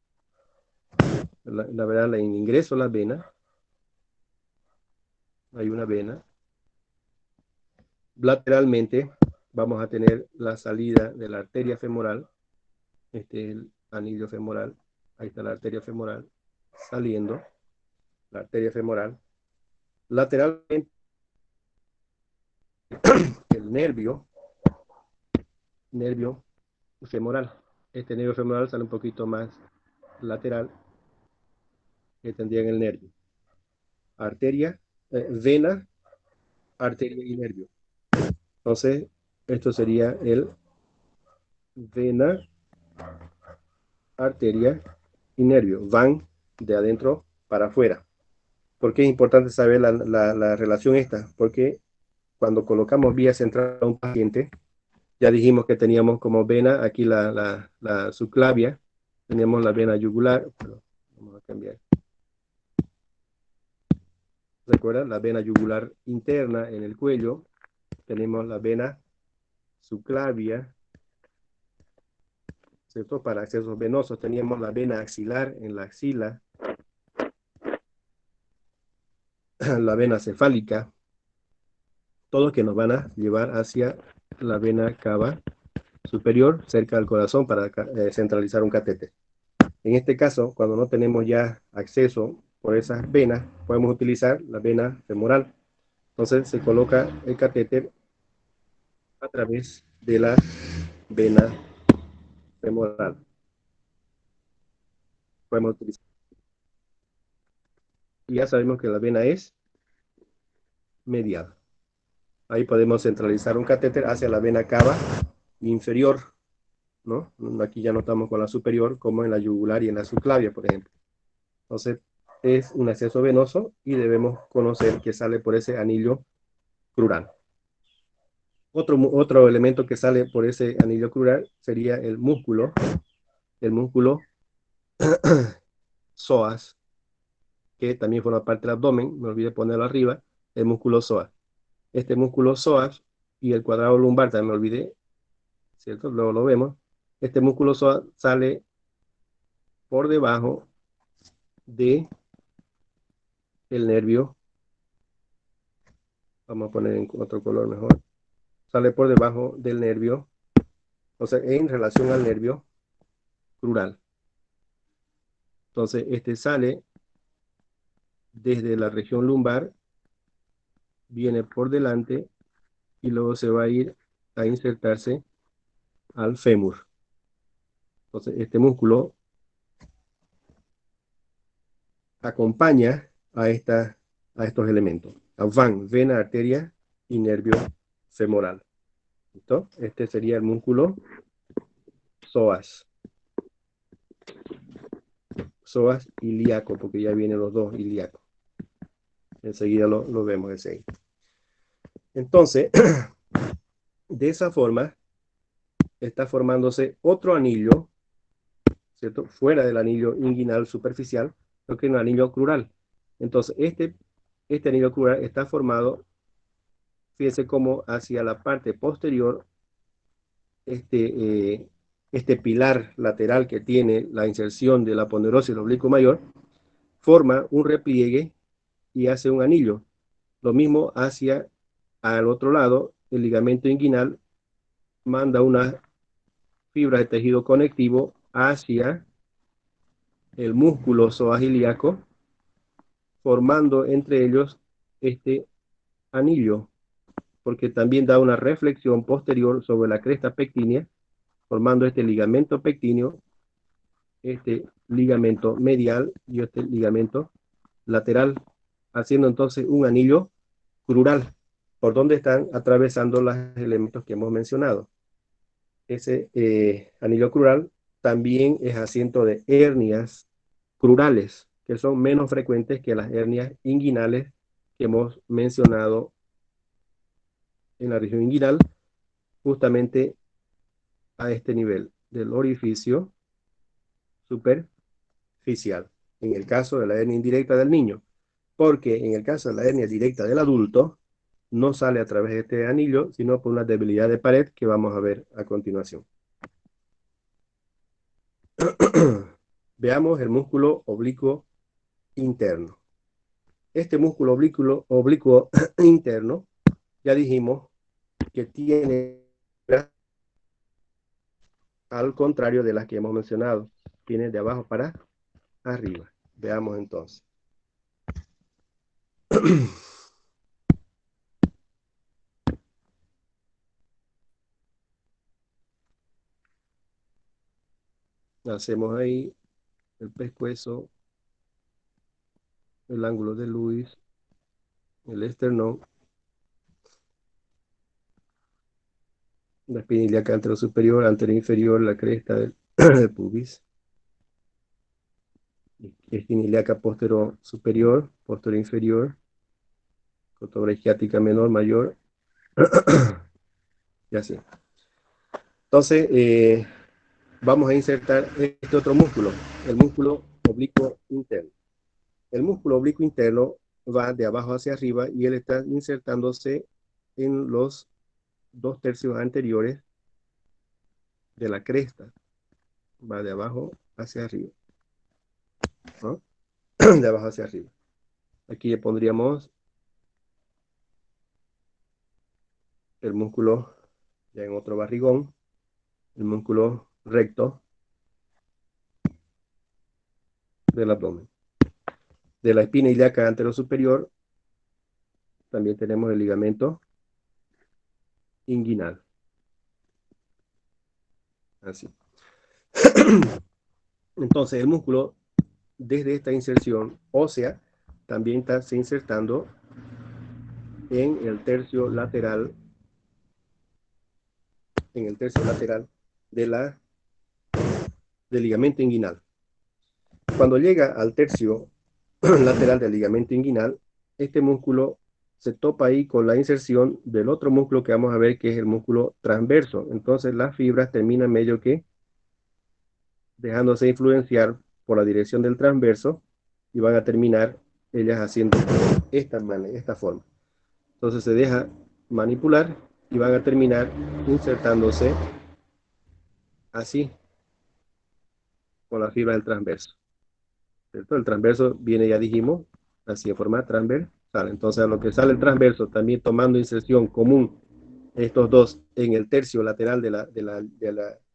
la verdad, en ingreso a la vena, hay una vena. Lateralmente vamos a tener la salida de la arteria femoral, este es el anillo femoral, ahí está la arteria femoral saliendo, la arteria femoral. Lateralmente el nervio femoral. Este nervio femoral sale un poquito más lateral que tendría en el nervio. Arteria, vena, arteria y nervio. Entonces, esto sería el vena, arteria y nervio. Van de adentro para afuera. ¿Por qué es importante saber la relación esta? Porque cuando colocamos vía central a un paciente, ya dijimos que teníamos como vena aquí la subclavia, teníamos la vena yugular, pero vamos a cambiar. ¿Recuerdan? La vena yugular interna en el cuello, tenemos la vena subclavia, ¿cierto? Para accesos venosos teníamos la vena axilar en la axila, la vena cefálica, todos que nos van a llevar hacia la vena cava superior, cerca del corazón, para centralizar un catéter. En este caso, cuando no tenemos ya acceso por esas venas, podemos utilizar la vena femoral. Entonces se coloca el catéter a través de la vena femoral. Podemos utilizar. Y ya sabemos que la vena es medial. Ahí podemos centralizar un catéter hacia la vena cava inferior, ¿no? Aquí ya no estamos con la superior, como en la yugular y en la subclavia, por ejemplo. Entonces, es un acceso venoso y debemos conocer que sale por ese anillo crural. Otro elemento que sale por ese anillo crural sería el músculo psoas, que también forma parte del abdomen, me olvidé ponerlo arriba, el músculo psoas. Este músculo psoas y el cuadrado lumbar, también me olvidé, ¿cierto? Luego lo vemos. Este músculo psoas sale por debajo de el nervio, vamos a poner en otro color mejor, sale por debajo del nervio, o sea, en relación al nervio crural. Entonces, este sale desde la región lumbar, viene por delante y luego se va a ir a insertarse al fémur. Entonces, este músculo acompaña a estos elementos. Van, vena, arteria y nervio femoral. ¿Listo? Este sería el músculo psoas. Psoas ilíaco, porque ya vienen los dos ilíacos. Enseguida lo vemos ese ahí. Entonces, de esa forma, está formándose otro anillo, ¿cierto? Fuera del anillo inguinal superficial, lo que es un anillo crural. Entonces, este anillo crural está formado, fíjense cómo hacia la parte posterior, este, este pilar lateral que tiene la inserción de la aponeurose del oblicuo mayor, forma un repliegue y hace un anillo. Lo mismo hacia al otro lado, el ligamento inguinal manda una fibra de tejido conectivo hacia el músculo psoas-ilíaco, formando entre ellos este anillo, porque también da una reflexión posterior sobre la cresta pectínea, formando este ligamento pectíneo, este ligamento medial y este ligamento lateral, haciendo entonces un anillo crural, por donde están atravesando los elementos que hemos mencionado. Ese anillo crural también es asiento de hernias crurales, que son menos frecuentes que las hernias inguinales que hemos mencionado en la región inguinal, justamente a este nivel del orificio superficial, en el caso de la hernia indirecta del niño, porque en el caso de la hernia directa del adulto, no sale a través de este anillo, sino por una debilidad de pared que vamos a ver a continuación. Veamos el músculo oblicuo interno. Este músculo oblicuo interno, ya dijimos que tiene, al contrario de las que hemos mencionado, tiene de abajo para arriba. Veamos entonces. Hacemos ahí el pescuezo, el ángulo de Lewis, el esternón, la espina ilíaca anterior superior, anterior inferior, la cresta del, del pubis, espina ilíaca posterior superior, posterior inferior, cotóbara isquiática menor, mayor, y así. Entonces, vamos a insertar este otro músculo, el músculo oblicuo interno. El músculo oblicuo interno va de abajo hacia arriba y él está insertándose en los 2/3 anteriores de la cresta. Va de abajo hacia arriba, ¿no? De abajo hacia arriba. Aquí le pondríamos el músculo, ya en otro barrigón, el músculo recto del abdomen. De la espina ilíaca anterior superior, también tenemos el ligamento inguinal. Así. Entonces, el músculo, desde esta inserción ósea, también está se insertando en el tercio lateral, de del ligamento inguinal. Cuando llega al tercio lateral del ligamento inguinal, este músculo se topa ahí con la inserción del otro músculo que vamos a ver, que es el músculo transverso. Entonces las fibras terminan medio que dejándose influenciar por la dirección del transverso y van a terminar ellas haciendo esta forma. Entonces se deja manipular y van a terminar insertándose así con la fibra del transverso. ¿Cierto? El transverso viene, ya dijimos, así de forma transversal. Entonces a lo que sale el transverso, también tomando inserción común estos dos en el tercio lateral del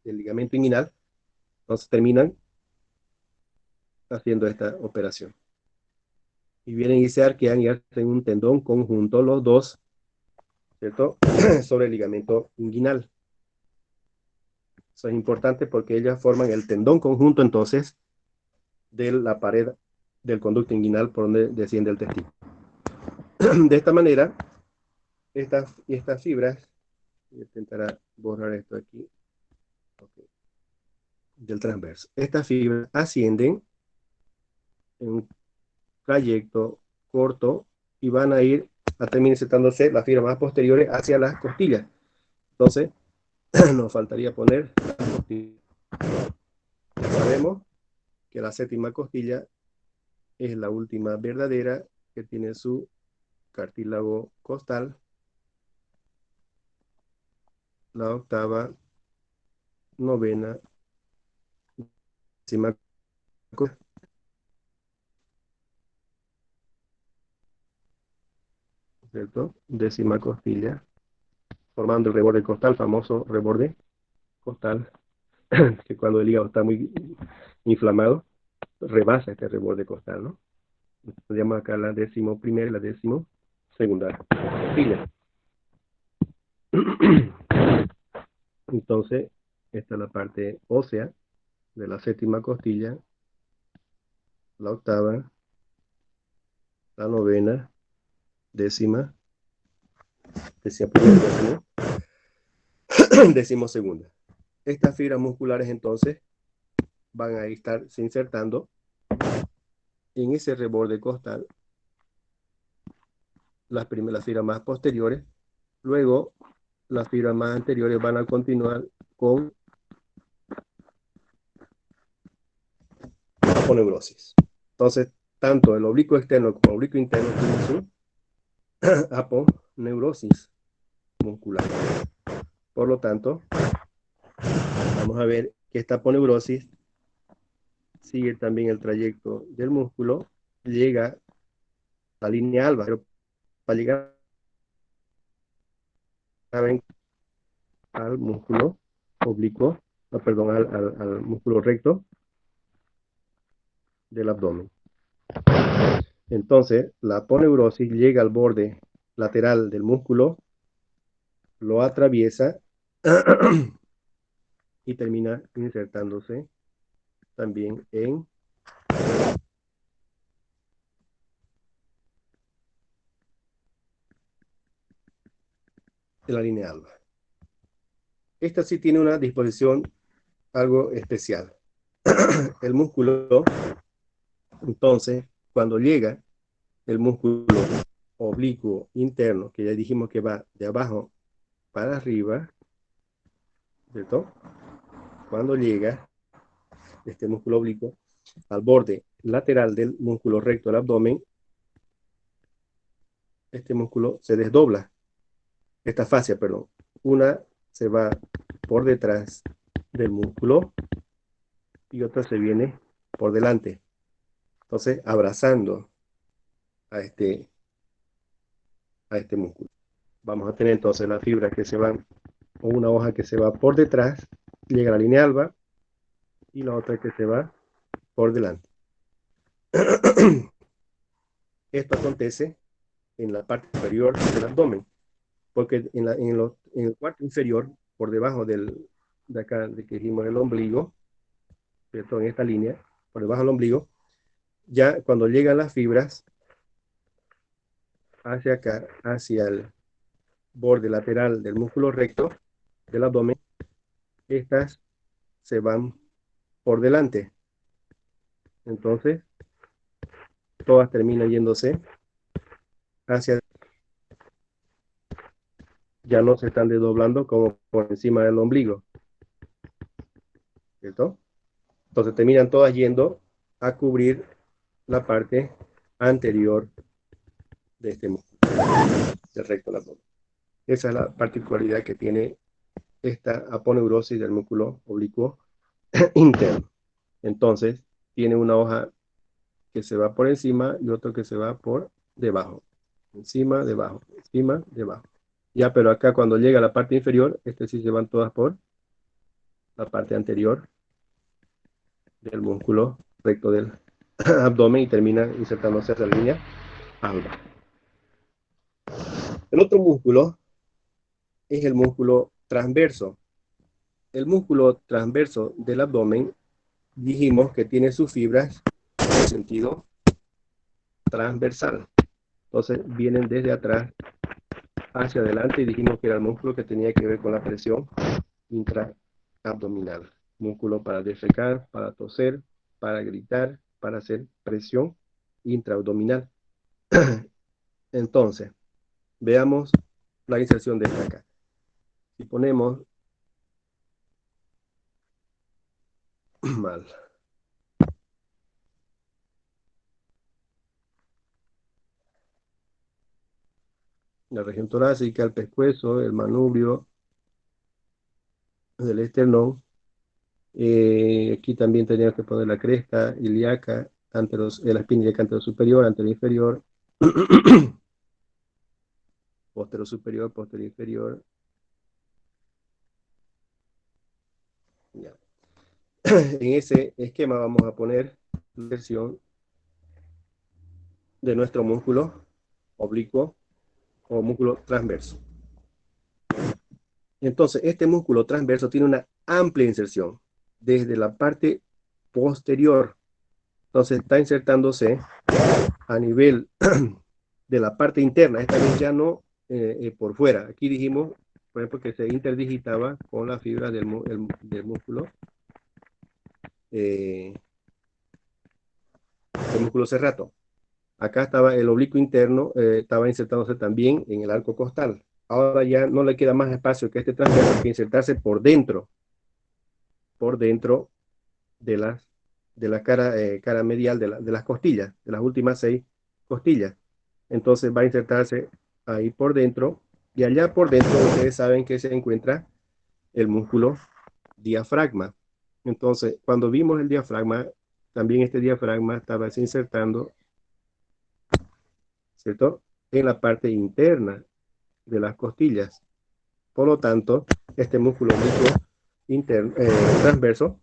ligamento inguinal, entonces terminan haciendo esta operación. Y vienen y se arquean y hacen un tendón conjunto los dos, ¿cierto? Sobre el ligamento inguinal. Eso es importante porque ellas forman el tendón conjunto entonces de la pared del conducto inguinal por donde desciende el testículo. De esta manera, estas fibras, voy a intentar borrar esto aquí, okay, del transverso. Estas fibras ascienden en un trayecto corto y van a ir a terminar insertándose las fibras más posteriores hacia las costillas. Entonces, nos faltaría poner las costillas. Sabemos que la séptima costilla es la última verdadera, que tiene su cartílago costal, la octava, novena, décima, ¿cierto? Décima costilla, formando el reborde costal, famoso reborde costal, que cuando el hígado está muy inflamado, rebasa este reborde costal, ¿no? Tenemos acá la 11ª y la 12ª costilla. Entonces, esta es la parte ósea de la séptima costilla, la octava, la novena, décima, decimosegunda. Estas fibras musculares entonces van a estarse insertando en ese reborde costal, las fibras más posteriores, luego las fibras más anteriores van a continuar con aponeurosis. Entonces, tanto el oblicuo externo como el oblicuo interno tienen su aponeurosis muscular. Por lo tanto, vamos a ver que esta aponeurosis sigue también el trayecto del músculo, llega a la línea alba, pero para llegar al músculo oblicuo, perdón, al músculo recto del abdomen. Entonces, la aponeurosis llega al borde lateral del músculo, lo atraviesa y termina insertándose también en la línea alba. Esta sí tiene una disposición algo especial. El músculo, entonces, cuando llega el músculo oblicuo interno, que ya dijimos que va de abajo para arriba, ¿cierto? Cuando llega este músculo oblicuo al borde lateral del músculo recto del abdomen, este músculo se desdobla, esta fascia, perdón. Una se va por detrás del músculo y otra se viene por delante. Entonces, abrazando a este músculo. Vamos a tener entonces las fibras que se van, o una hoja que se va por detrás, llega a la línea alba, y la otra que se va por delante. Esto acontece en la parte superior del abdomen, porque en el cuarto inferior, por debajo de acá, de que dijimos el ombligo, ¿cierto? En esta línea, por debajo del ombligo, ya cuando llegan las fibras hacia acá, hacia el borde lateral del músculo recto del abdomen, estas se van por delante. Entonces, todas terminan yéndose hacia, ya no se están desdoblando como por encima del ombligo, ¿cierto? Entonces terminan todas yendo a cubrir la parte anterior de este músculo, del recto del abdomen. Esa es la particularidad que tiene esta aponeurosis del músculo oblicuo interno. Entonces, tiene una hoja que se va por encima y otro que se va por debajo. Encima, debajo, encima, debajo. Ya, pero acá cuando llega a la parte inferior, sí se van todas por la parte anterior del músculo recto del abdomen y termina insertándose hacia la línea alba. El otro músculo es el músculo transverso. El músculo transverso del abdomen dijimos que tiene sus fibras en sentido transversal. Entonces vienen desde atrás hacia adelante y dijimos que era el músculo que tenía que ver con la presión intraabdominal. Músculo para defecar, para toser, para gritar, para hacer presión intraabdominal. Entonces, veamos la inserción de esta acá. Si ponemos mal la región torácica, el pescuezo, el manubrio del esternón, aquí también teníamos que poner la cresta ilíaca, la espina ilíaca anterior superior, anterior inferior, posterior superior, posterior inferior. Ya. En ese esquema vamos a poner la inserción de nuestro músculo oblicuo o músculo transverso. Entonces, este músculo transverso tiene una amplia inserción desde la parte posterior. Entonces, está insertándose a nivel de la parte interna, esta vez ya no por fuera. Aquí dijimos, por ejemplo, que se interdigitaba con la fibra del músculo el músculo serrato. Acá estaba el oblicuo interno, estaba insertándose también en el arco costal. Ahora ya no le queda más espacio que este transverso que insertarse por dentro de la cara medial de las costillas, de las últimas 6 costillas. Entonces va a insertarse ahí por dentro y allá por dentro ustedes saben que se encuentra el músculo diafragma. Entonces, cuando vimos el diafragma, también este diafragma estaba insertando, ¿cierto?, en la parte interna de las costillas. Por lo tanto, este músculo transverso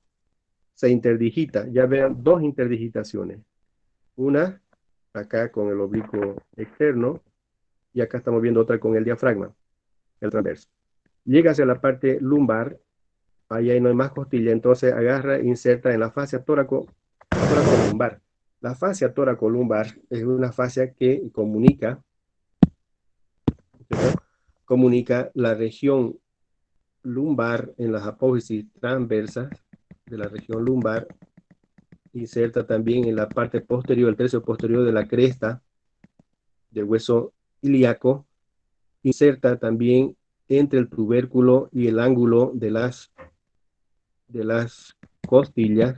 se interdigita. Ya vean dos interdigitaciones. Una acá con el oblicuo externo y acá estamos viendo otra con el diafragma, el transverso. Llega hacia la parte lumbar, ahí no hay más costilla, entonces agarra e inserta en la fascia tóraco-lumbar. La fascia tóraco-lumbar es una fascia que comunica la región lumbar en las apófisis transversas de la región lumbar, inserta también en la parte posterior, el tercio posterior de la cresta del hueso ilíaco, inserta también entre el tubérculo y el ángulo de las costillas,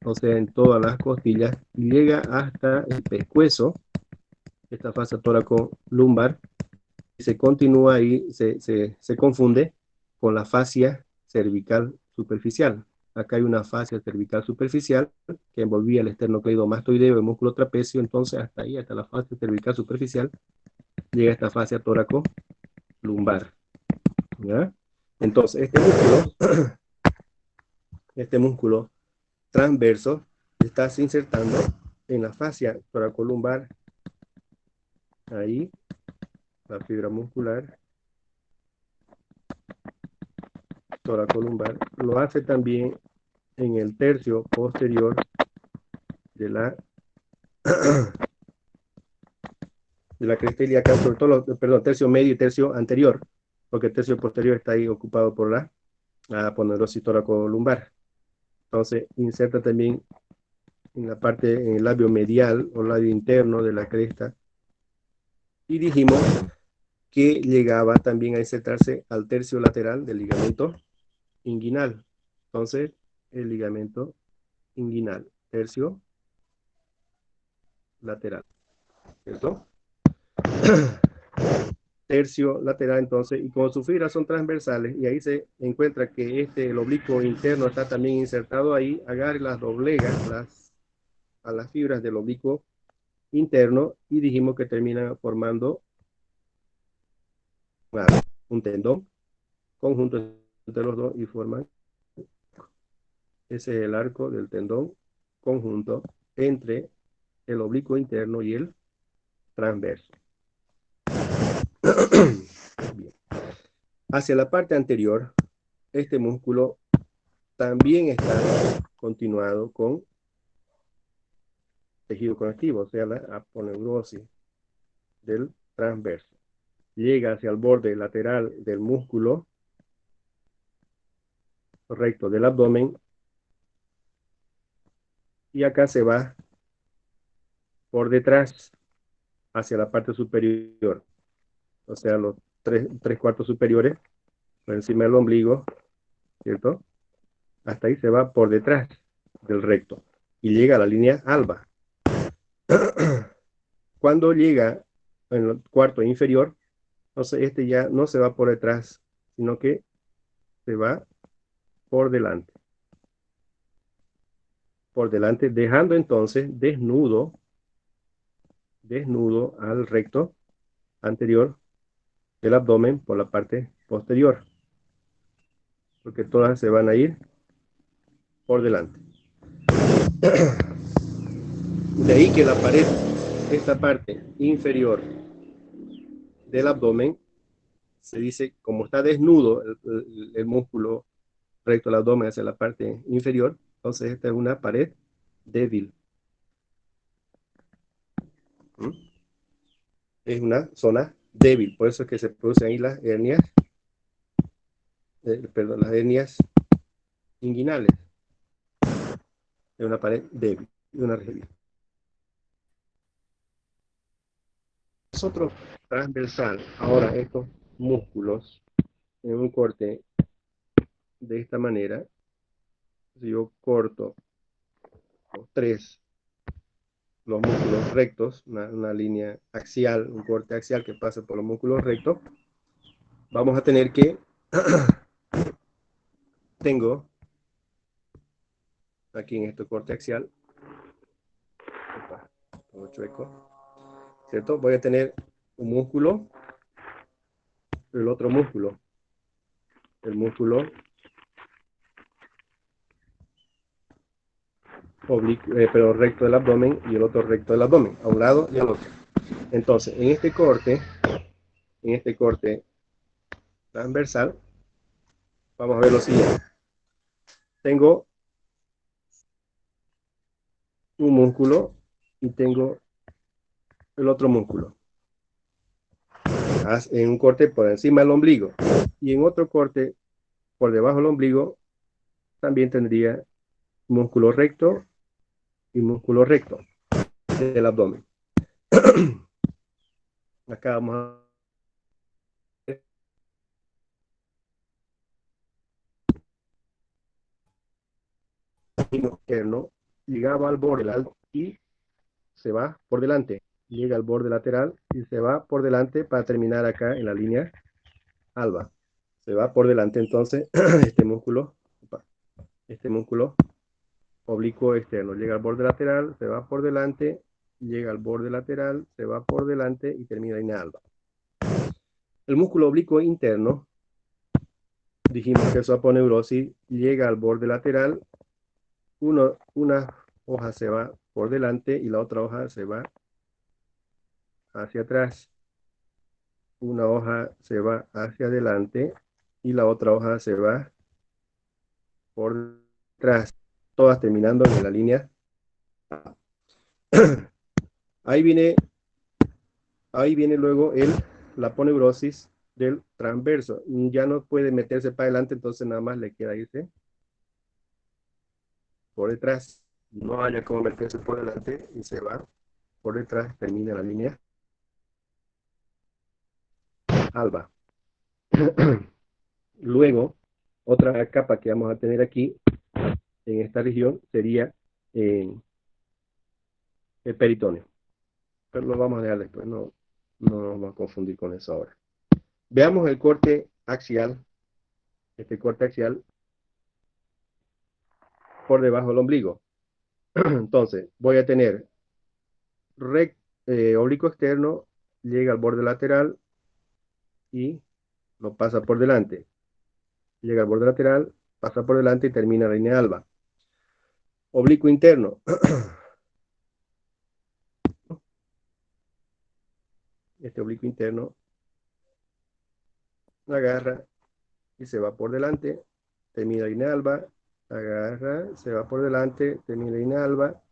o sea, en todas las costillas, y llega hasta el pescuezo, esta fascia tóraco-lumbar, y se continúa ahí, se confunde con la fascia cervical superficial. Acá hay una fascia cervical superficial que envolvía el esternocleidomastoideo, el músculo trapecio, entonces hasta ahí, hasta la fascia cervical superficial, llega esta fascia tóraco-lumbar. ¿Ya? Entonces, este músculo transverso está insertando en la fascia toracolumbar, ahí, la fibra muscular toracolumbar, lo hace también en el tercio posterior de la cresta ilíaca, sobre todo, perdón, tercio medio y tercio anterior, porque el tercio posterior está ahí ocupado por la aponeurosis toracolumbar. Entonces, inserta también en el labio medial o labio interno de la cresta. Y dijimos que llegaba también a insertarse al tercio lateral del ligamento inguinal. Entonces, el ligamento inguinal, tercio lateral, ¿cierto? Tercio lateral, entonces, y como sus fibras son transversales, y ahí se encuentra que el oblicuo interno está también insertado ahí, agarre las doblegas a las fibras del oblicuo interno, y dijimos que terminan formando un tendón conjunto entre los dos y forman, ese es el arco del tendón conjunto entre el oblicuo interno y el transverso. Bien. Hacia la parte anterior, este músculo también está continuado con tejido conectivo, o sea, la aponeurosis del transverso. Llega hacia el borde lateral del músculo recto del abdomen y acá se va por detrás hacia la parte superior, o sea, los tres cuartos superiores, por encima del ombligo, ¿cierto? Hasta ahí se va por detrás del recto y llega a la línea alba. Cuando llega en el cuarto inferior, entonces este ya no se va por detrás, sino que se va por delante. Por delante, dejando entonces desnudo al recto anterior del abdomen por la parte posterior, porque todas se van a ir por delante. De ahí que la pared, esta parte inferior del abdomen, se dice, como está desnudo el músculo recto del abdomen hacia la parte inferior, entonces esta es una pared débil. ¿Mm? Es una zona débil, por eso es que se producen ahí las hernias, perdón, las hernias inguinales. Es una pared débil, una débil. Nosotros transversal, ahora estos músculos en un corte de esta manera, si yo corto los músculos rectos, una línea axial, un corte axial que pasa por los músculos rectos, vamos a tener que, tengo aquí en este corte axial, todo chueco, ¿cierto? Voy a tener un músculo, el otro músculo, el músculo pero recto del abdomen y el otro recto del abdomen, a un lado y al otro. Entonces, en este corte transversal, vamos a ver lo siguiente. Tengo un músculo y tengo el otro músculo. En un corte por encima del ombligo y en otro corte por debajo del ombligo también tendría músculo recto y músculo recto del abdomen. Acá vamos a ver el interno, llegaba al borde y se va por delante. Llega al borde lateral y se va por delante para terminar acá en la línea alba. Se va por delante entonces este músculo oblicuo externo. Llega al borde lateral, se va por delante, llega al borde lateral, se va por delante y termina en alba. El músculo oblicuo interno, dijimos que su aponeurosis llega al borde lateral, una hoja se va por delante y la otra hoja se va hacia atrás. Una hoja se va hacia adelante y la otra hoja se va por detrás, todas terminando en la línea. Ahí viene luego la aponeurosis del transverso. Ya no puede meterse para adelante, entonces nada más le queda irse por detrás. no haya como meterse por delante y se va por detrás, termina la línea alba. Luego, otra capa que vamos a tener aquí en esta región sería el peritoneo. Pero lo vamos a dejar después, no nos vamos a confundir con eso ahora. Veamos el corte axial, este corte axial por debajo del ombligo. Entonces, voy a tener oblicuo externo, llega al borde lateral y lo pasa por delante. Llega al borde lateral, pasa por delante y termina la línea alba. Oblicuo interno. Este oblicuo interno agarra y se va por delante, termina la línea alba, agarra, se va por delante, termina la línea alba.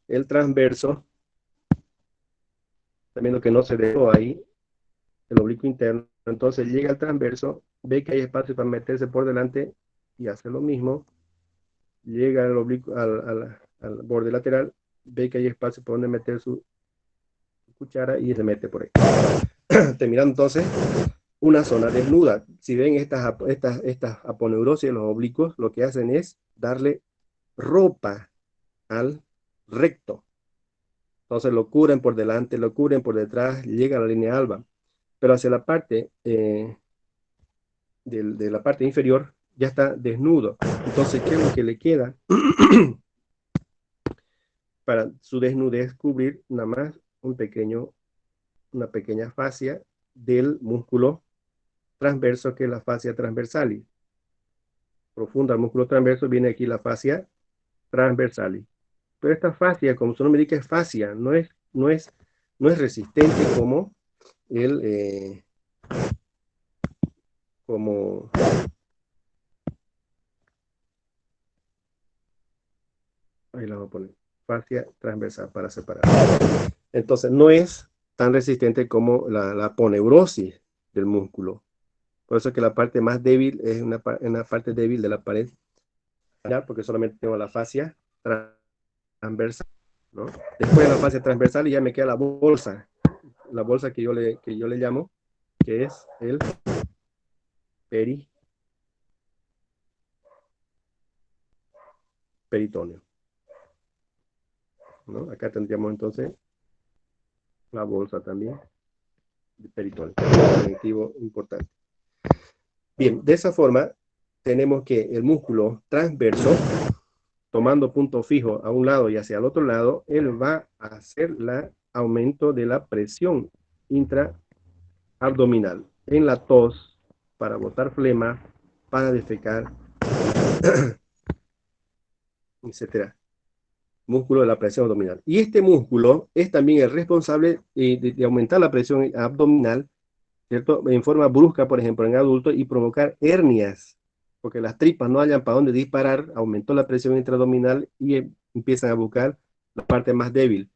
El transverso, también lo que no se dejó ahí, el oblicuo interno. Entonces llega al transverso, ve que hay espacio para meterse por delante y hace lo mismo. Llega al, oblicuo, al borde lateral, ve que hay espacio por donde meter su cuchara y se mete por ahí. Terminando entonces una zona desnuda. Si ven estas aponeurosis de los oblicuos, lo que hacen es darle ropa al recto. Entonces lo cubren por delante, lo cubren por detrás, llega a la línea alba. Pero hacia la parte de la parte inferior ya está desnudo. Entonces, ¿qué es lo que le queda? Para su desnudez cubrir nada más una pequeña fascia del músculo transverso, que es la fascia transversalis. Profunda, el músculo transverso, viene aquí la fascia transversalis. Pero esta fascia, como su nombre indica, es fascia, no es resistente como el, como, ahí la voy a poner, fascia transversal para separar. Entonces, no es tan resistente como la aponeurosis del músculo. Por eso es que la parte más débil es una parte débil de la pared, porque solamente tengo la fascia transversal, ¿no? Después de la fascia transversal y ya me queda la bolsa que yo le llamo, que es el peritoneo, ¿no? Acá tendríamos entonces la bolsa también de peritoneo, un conectivo importante. Bien, de esa forma tenemos que el músculo transverso, tomando punto fijo a un lado y hacia el otro lado, él va a hacer el aumento de la presión intraabdominal en la tos, para botar flema, para defecar, etcétera. Músculo de la presión abdominal. Y este músculo es también el responsable de aumentar la presión abdominal, ¿cierto? En forma brusca, por ejemplo, en adultos, y provocar hernias, porque las tripas no hayan para dónde disparar, aumentó la presión intraabdominal y empiezan a buscar la parte más débil.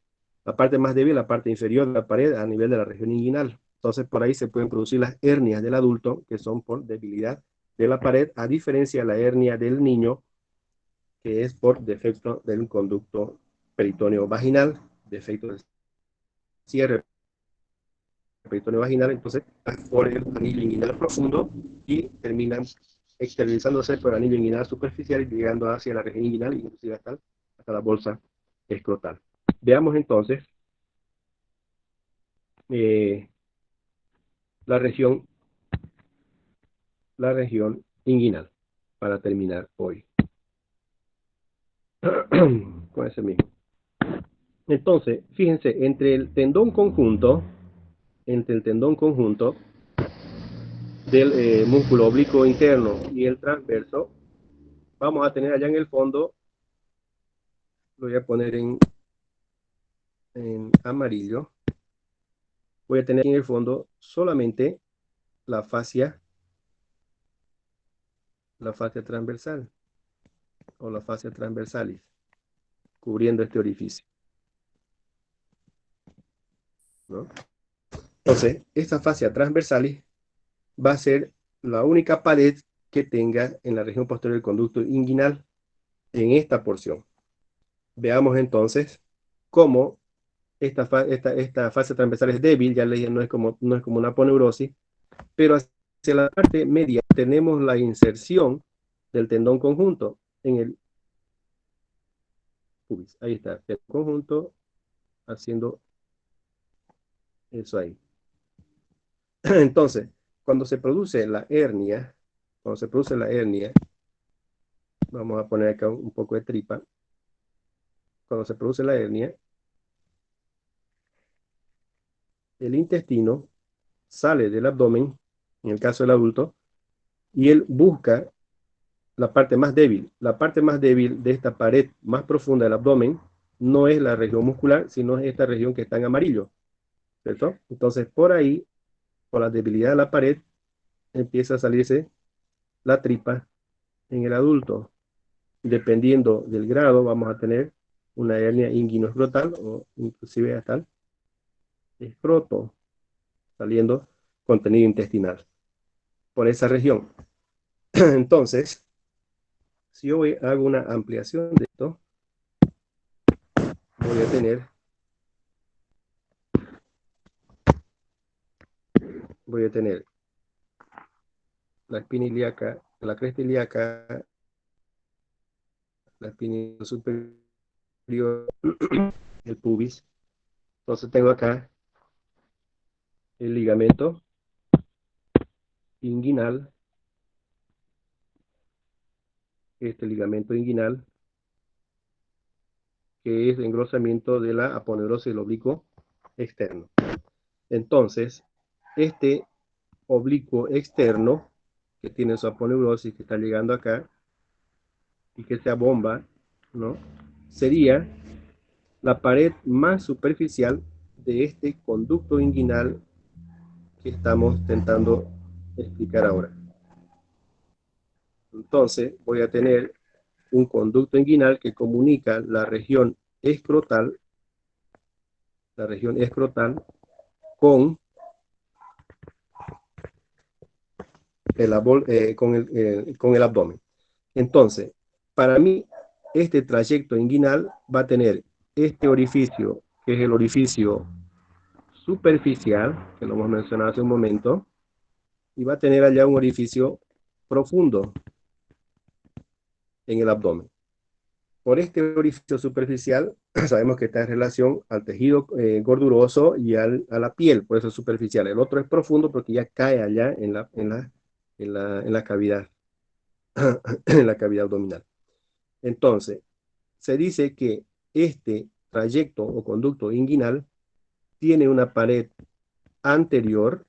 La parte más débil, la parte inferior de la pared a nivel de la región inguinal. Entonces, por ahí se pueden producir las hernias del adulto, que son por debilidad de la pared, a diferencia de la hernia del niño, que es por defecto del conducto peritoneo vaginal, defecto de cierre peritoneo vaginal, entonces por el anillo inguinal profundo y terminan exteriorizándose por el anillo inguinal superficial y llegando hacia la región inguinal y inclusive hasta la bolsa escrotal. Veamos entonces eh, la región inguinal para terminar hoy con ese mismo. Entonces, fíjense, entre el tendón conjunto del músculo oblicuo interno y el transverso, vamos a tener allá en el fondo, lo voy a poner en amarillo, voy a tener aquí en el fondo solamente la fascia transversal o la fascia transversalis, cubriendo este orificio, ¿no? Entonces, esta fascia transversalis va a ser la única pared que tenga en la región posterior del conducto inguinal en esta porción. Veamos entonces cómo esta fase transversal es débil, ya le dije, no es como una aponeurosis, pero hacia la parte media tenemos la inserción del tendón conjunto en el pubis. Ahí está, el conjunto haciendo eso ahí. Entonces, cuando se produce la hernia, vamos a poner acá un poco de tripa. Cuando se produce la hernia, el intestino sale del abdomen, en el caso del adulto, y él busca la parte más débil. La parte más débil de esta pared más profunda del abdomen no es la región muscular, sino es esta región que está en amarillo, ¿cierto? Entonces, por ahí, por la debilidad de la pared, empieza a salirse la tripa en el adulto. Dependiendo del grado, vamos a tener una hernia inguinoescrotal o inclusive hasta el escroto, saliendo contenido intestinal por esa región. Entonces, si yo hago una ampliación de esto, voy a tener, la espina ilíaca, la cresta ilíaca, la espina superior, el pubis. Entonces tengo acá el ligamento inguinal, este ligamento inguinal, que es engrosamiento de la aponeurosis del oblicuo externo. Entonces, este oblicuo externo, que tiene su aponeurosis, que está llegando acá, y que se abomba, ¿no? Sería la pared más superficial de este conducto inguinal que estamos intentando explicar ahora. Entonces, voy a tener un conducto inguinal que comunica la región escrotal con con el abdomen. Entonces, para mí, este trayecto inguinal va a tener este orificio, que es el orificio superficial, que lo hemos mencionado hace un momento, y va a tener allá un orificio profundo en el abdomen. Por este orificio superficial, sabemos que está en relación al tejido gorduroso y a la piel, por eso es superficial. El otro es profundo porque ya cae allá en la cavidad, en la cavidad abdominal. Entonces, se dice que este trayecto o conducto inguinal tiene una pared anterior,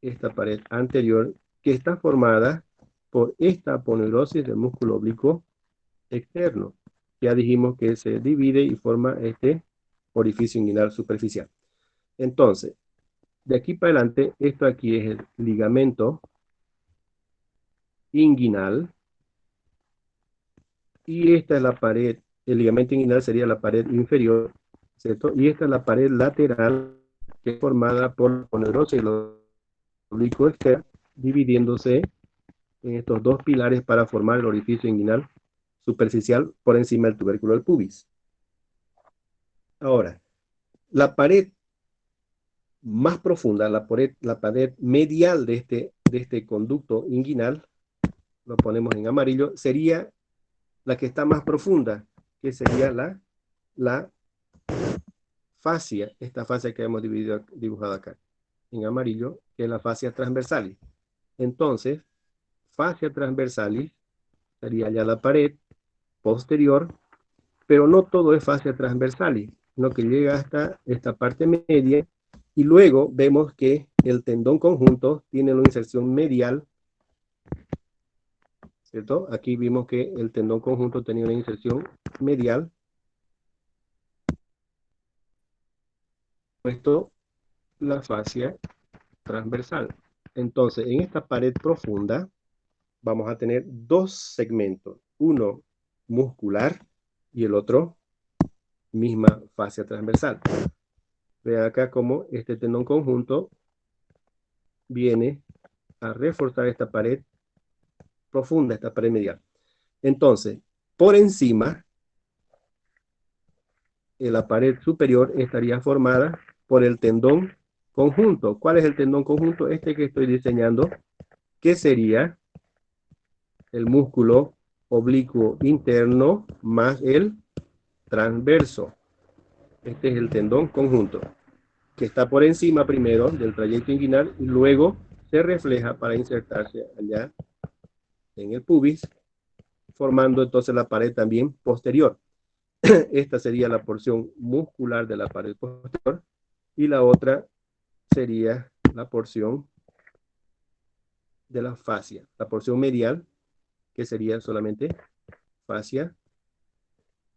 esta pared anterior, que está formada por esta aponeurosis del músculo oblicuo externo. Ya dijimos que se divide y forma este orificio inguinal superficial. Entonces, de aquí para adelante, esto aquí es el ligamento inguinal y esta es la pared, el ligamento inguinal sería la pared inferior, ¿cierto? Y esta es la pared lateral que es formada por la aponeurosis y el oblicuo externo, dividiéndose en estos dos pilares para formar el orificio inguinal superficial por encima del tubérculo del pubis. Ahora, la pared más profunda, la pared medial de este conducto inguinal, lo ponemos en amarillo, sería la que está más profunda, que sería la fascia, esta fascia que hemos dibujado acá en amarillo, que es la fascia transversalis. Entonces, fascia transversalis sería ya la pared posterior, pero no todo es fascia transversalis, sino que llega hasta esta parte media y luego vemos que el tendón conjunto tiene una inserción medial, ¿cierto? Aquí vimos que el tendón conjunto tenía una inserción medial, puesto la fascia transversal. Entonces, en esta pared profunda vamos a tener dos segmentos, uno muscular y el otro misma fascia transversal. Vean acá cómo este tendón conjunto viene a reforzar esta pared profunda, esta pared medial. Entonces, por encima la pared superior estaría formada por el tendón conjunto. ¿Cuál es el tendón conjunto? Este que estoy diseñando, que sería el músculo oblicuo interno más el transverso. Este es el tendón conjunto, que está por encima primero del trayecto inguinal y luego se refleja para insertarse allá en el pubis, formando entonces la pared también posterior. Esta sería la porción muscular de la pared posterior y la otra sería la porción de la fascia, la porción medial, que sería solamente fascia,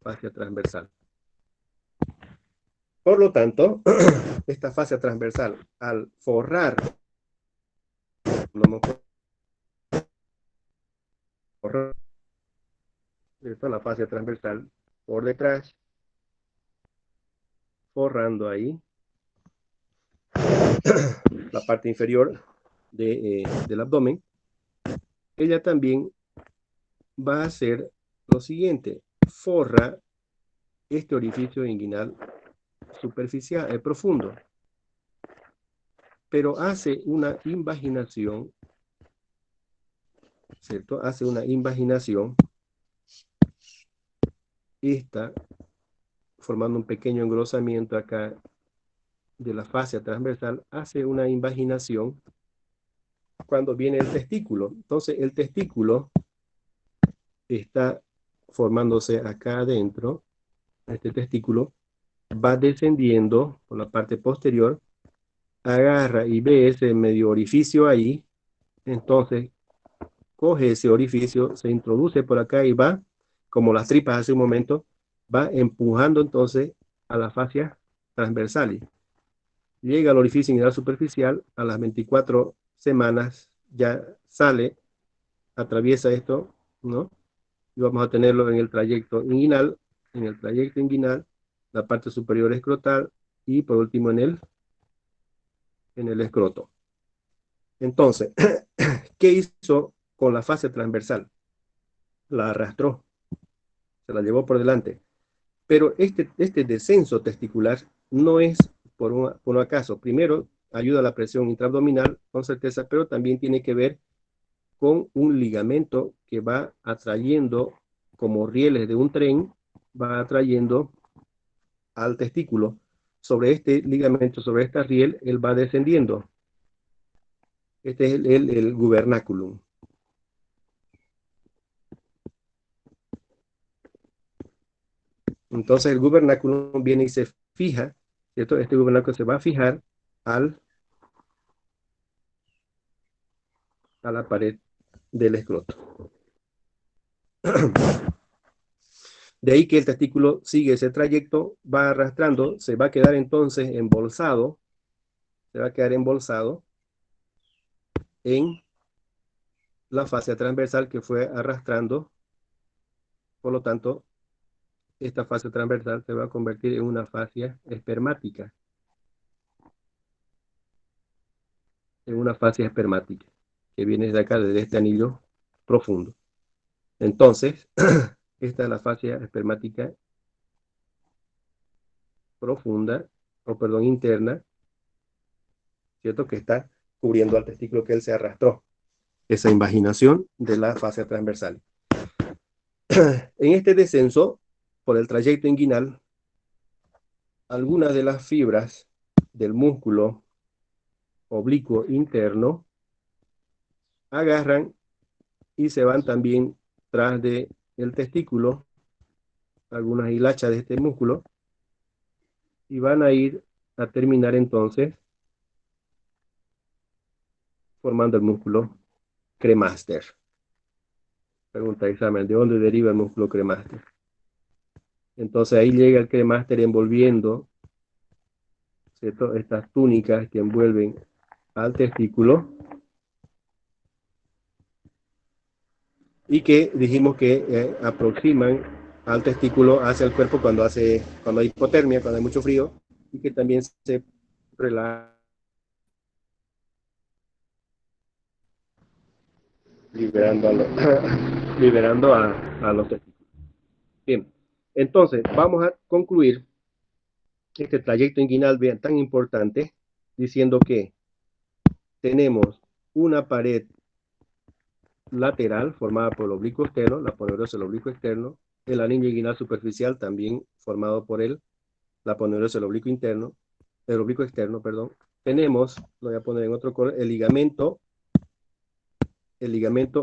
fascia transversal. Por lo tanto, esta fascia transversal, al forrar, la fascia transversal por detrás, forrando ahí la parte inferior del abdomen, ella también va a hacer lo siguiente: forra este orificio inguinal superficial, profundo, pero hace una invaginación, ¿cierto? Hace una invaginación, esta formando un pequeño engrosamiento acá de la fascia transversal, hace una invaginación cuando viene el testículo. Entonces el testículo está formándose acá adentro, este testículo va descendiendo por la parte posterior, agarra y ve ese medio orificio ahí, entonces coge ese orificio, se introduce por acá y va, como las tripas hace un momento, va empujando entonces a la fascia transversal. Llega al orificio inguinal superficial, a las 24 semanas ya sale, atraviesa esto, ¿no? Y vamos a tenerlo en el trayecto inguinal, la parte superior escrotal y por último en el escroto. Entonces, ¿qué hizo con la fascia transversal? La arrastró, se la llevó por delante. Pero este descenso testicular no es por un acaso. Primero, ayuda a la presión intraabdominal, con certeza, pero también tiene que ver con un ligamento que va atrayendo, como rieles de un tren, va atrayendo al testículo. Sobre este ligamento, sobre esta riel, él va descendiendo. Este es el gubernaculum. Entonces el gubernaculum viene y se fija, ¿cierto? Este gubernáculo se va a fijar al, a la pared del escroto. De ahí que el testículo sigue ese trayecto, va arrastrando, se va a quedar entonces embolsado, se va a quedar embolsado en la fascia transversal que fue arrastrando. Por lo tanto, esta fascia transversal se va a convertir en una fascia espermática, que viene de acá, desde este anillo profundo. Entonces, esta es la fascia espermática profunda, o perdón, interna, ¿cierto? Que está cubriendo al testículo que él se arrastró. Esa invaginación de la fascia transversal. En este descenso, por el trayecto inguinal, algunas de las fibras del músculo oblicuo interno agarran y se van también tras de el testículo, algunas hilachas de este músculo, y van a ir a terminar entonces formando el músculo cremaster. Pregunta de examen: ¿de dónde deriva el músculo cremaster? Entonces ahí llega el cremaster envolviendo, ¿cierto?, estas túnicas que envuelven al testículo y que dijimos que aproximan al testículo hacia el cuerpo cuando hay hipotermia, cuando hay mucho frío, y que también se relaja liberando liberando a los testículos. Bien, entonces vamos a concluir este trayecto inguinal, vean, tan importante, diciendo que tenemos una pared lateral formada por el oblicuo externo, la ponerosa del oblicuo externo, el anillo inguinal superficial también formado por él, la ponerosa del oblicuo interno, el oblicuo externo, perdón. Tenemos, lo voy a poner en otro color, el ligamento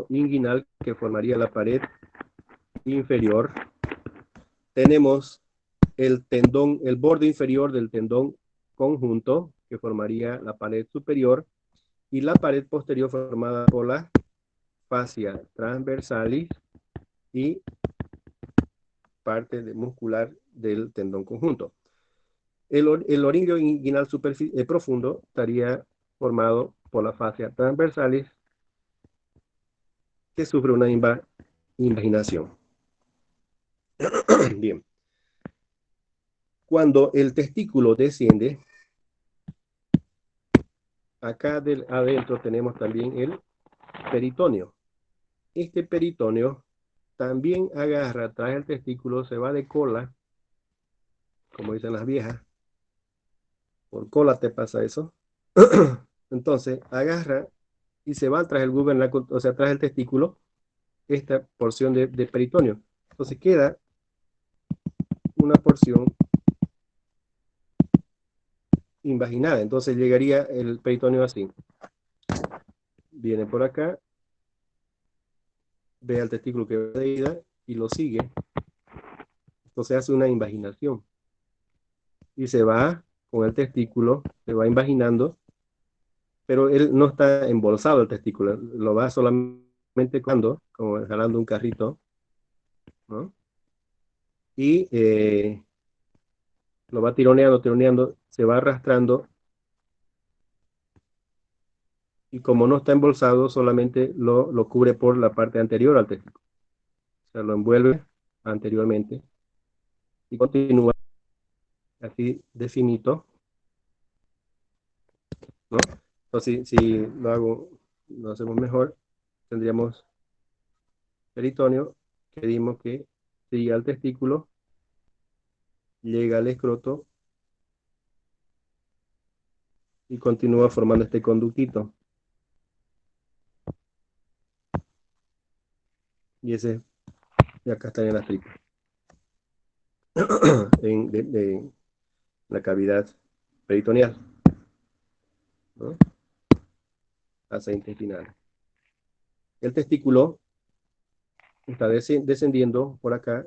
inguinal que formaría la pared inferior. Tenemos el tendón, el borde inferior del tendón conjunto que formaría la pared superior y la pared posterior formada por la fascia transversalis y parte muscular del tendón conjunto. El oringlio inguinal profundo estaría formado por la fascia transversalis que sufre una invaginación. Bien. Cuando el testículo desciende, acá adentro tenemos también el peritoneo. Este peritoneo también agarra, trae el testículo, se va de cola, como dicen las viejas. Por cola te pasa eso. Entonces, agarra y se va tras el gubernáculo, o sea, tras el testículo, esta porción de peritoneo. Entonces queda una porción invaginada. Entonces llegaría el peritoneo así. Viene por acá, ve al testículo que va de ida y lo sigue. Entonces hace una invaginación. Y se va con el testículo, se va invaginando, pero él no está embolsado el testículo, lo va solamente cuando, como jalando un carrito, ¿no? Y lo va tironeando, se va arrastrando y como no está embolsado, solamente lo cubre por la parte anterior al testículo. O sea, lo envuelve anteriormente y continúa así de finito, ¿no? Entonces, si lo hacemos mejor, tendríamos peritoneo que dimos que sigue al testículo, llega al escroto y continúa formando este conductito. Y y acá están en las tripas, de la cavidad peritoneal, ¿no? Asa intestinal. El testículo está descendiendo por acá,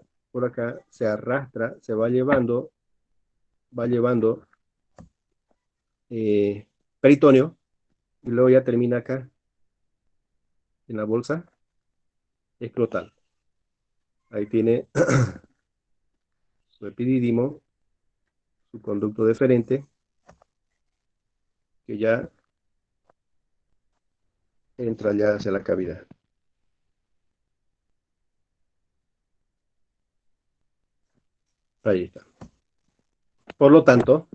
se arrastra, se va llevando peritoneo y luego ya termina acá en la bolsa escrotal. Ahí tiene su epidídimo, su conducto deferente, que ya entra ya hacia la cavidad. Ahí está. Por lo tanto,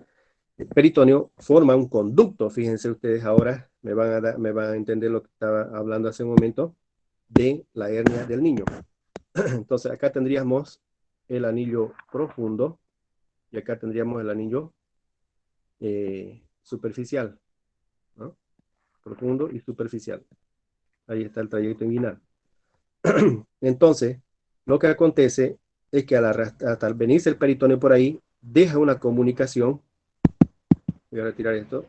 el peritoneo forma un conducto. Fíjense ustedes ahora, me van a entender lo que estaba hablando hace un momento de la hernia del niño. Entonces, acá tendríamos el anillo profundo y acá tendríamos el anillo superficial, ¿no? Profundo y superficial. Ahí está el trayecto inguinal. Entonces, lo que acontece es que al venirse el peritoneo por ahí, deja una comunicación, voy a retirar esto,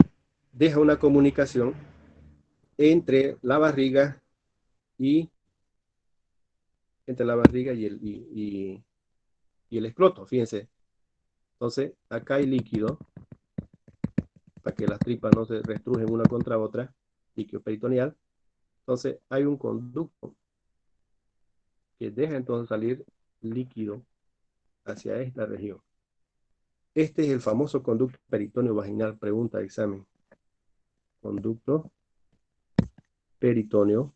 deja una comunicación entre la barriga y y el escroto, fíjense. Entonces, acá hay líquido para que las tripas no se restrujen una contra otra, líquido peritoneal. Entonces, hay un conducto que deja entonces salir líquido hacia esta región. Este es el famoso conducto peritoneo vaginal, pregunta de examen. Conducto peritoneo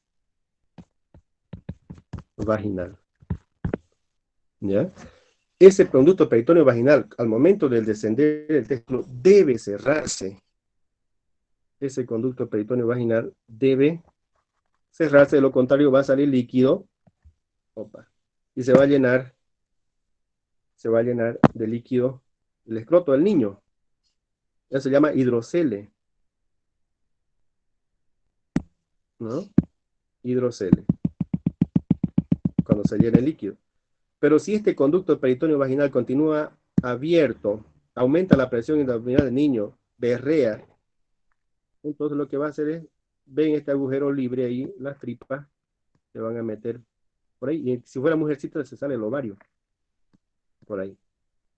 vaginal. ¿Ya? Ese conducto peritoneo vaginal, al momento del descender del testículo, debe cerrarse. Ese conducto peritoneo vaginal debe cerrarse, de lo contrario va a salir líquido, opa, y se va a llenar de líquido el escroto del niño. Eso se llama hidrocele, ¿no? Hidrocele, cuando se llena el líquido. Pero si este conducto peritoneo vaginal continúa abierto, aumenta la presión intrabdominal del niño, berrea, entonces lo que va a hacer es, ven este agujero libre ahí, las tripas se van a meter por ahí. Y si fuera mujercita, se sale el ovario por ahí,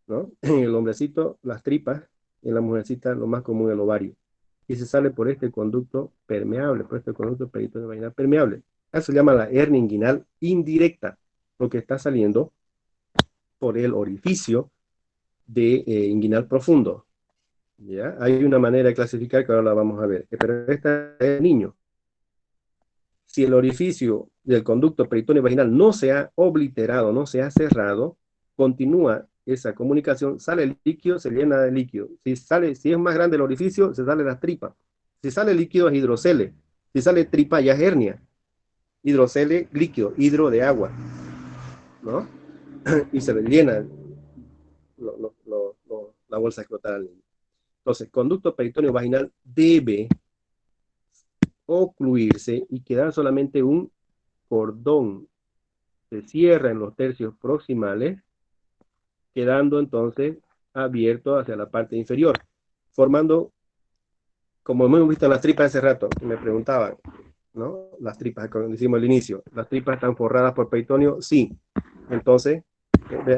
¿no? En el hombrecito, las tripas, en la mujercita, lo más común, el ovario. Y se sale por este conducto permeable, por este conducto peritoneo vaginal permeable. Eso se llama la hernia inguinal indirecta, porque está saliendo por el orificio de inguinal profundo. ¿Ya? Hay una manera de clasificar que ahora la vamos a ver, pero esta es el niño. Si el orificio del conducto peritoneo vaginal no se ha obliterado, no se ha cerrado, continúa esa comunicación, sale el líquido, se llena de líquido. Si es más grande el orificio, se sale la tripa. Si sale líquido es hidrocele. Si sale tripa ya es hernia. Hidrocele, líquido, hidro de agua, ¿no? Y se le llena la bolsa escrotal al niño. Entonces, conducto peritoneo vaginal debe ocluirse y quedar solamente un cordón. Se cierra en los tercios proximales, quedando entonces abierto hacia la parte inferior, formando, como hemos visto en las tripas hace rato, que me preguntaban, ¿no? Las tripas, como decimos al inicio, ¿las tripas están forradas por peritoneo? Sí. Entonces,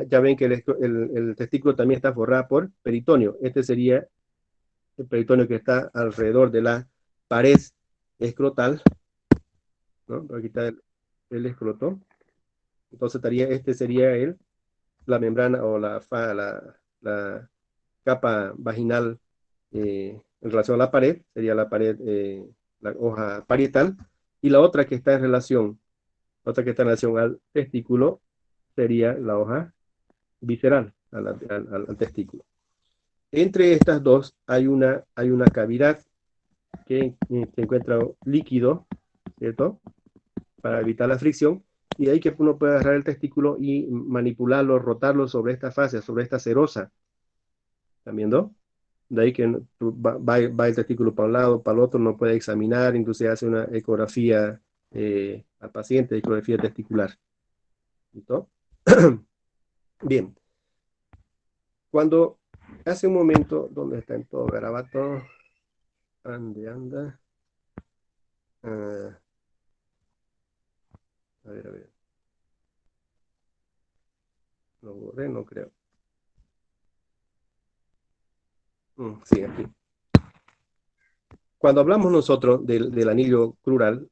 ya ven que el testículo también está forrado por peritoneo. Este sería el peritoneo que está alrededor de la pared escrotal, ¿no? Aquí está el escroto. Entonces este sería la membrana o la capa vaginal en relación a la pared, sería la pared, la hoja parietal, y la otra que está en relación, otra que está en relación al testículo, sería la hoja visceral, al testículo. Entre estas dos hay una cavidad que se encuentra líquido, ¿cierto? Para evitar la fricción, y de ahí que uno puede agarrar el testículo y manipularlo, rotarlo sobre esta fascia, sobre esta serosa. ¿Están viendo? De ahí que va el testículo para un lado, para el otro, no puede examinar, incluso hace una ecografía al paciente, ecografía testicular. ¿Listo? Bien. Cuando hace un momento, ¿dónde está en todo garabato? Ande, anda. A ver, a ver. Lo borré, no creo. Sí, aquí. Cuando hablamos nosotros del anillo crural,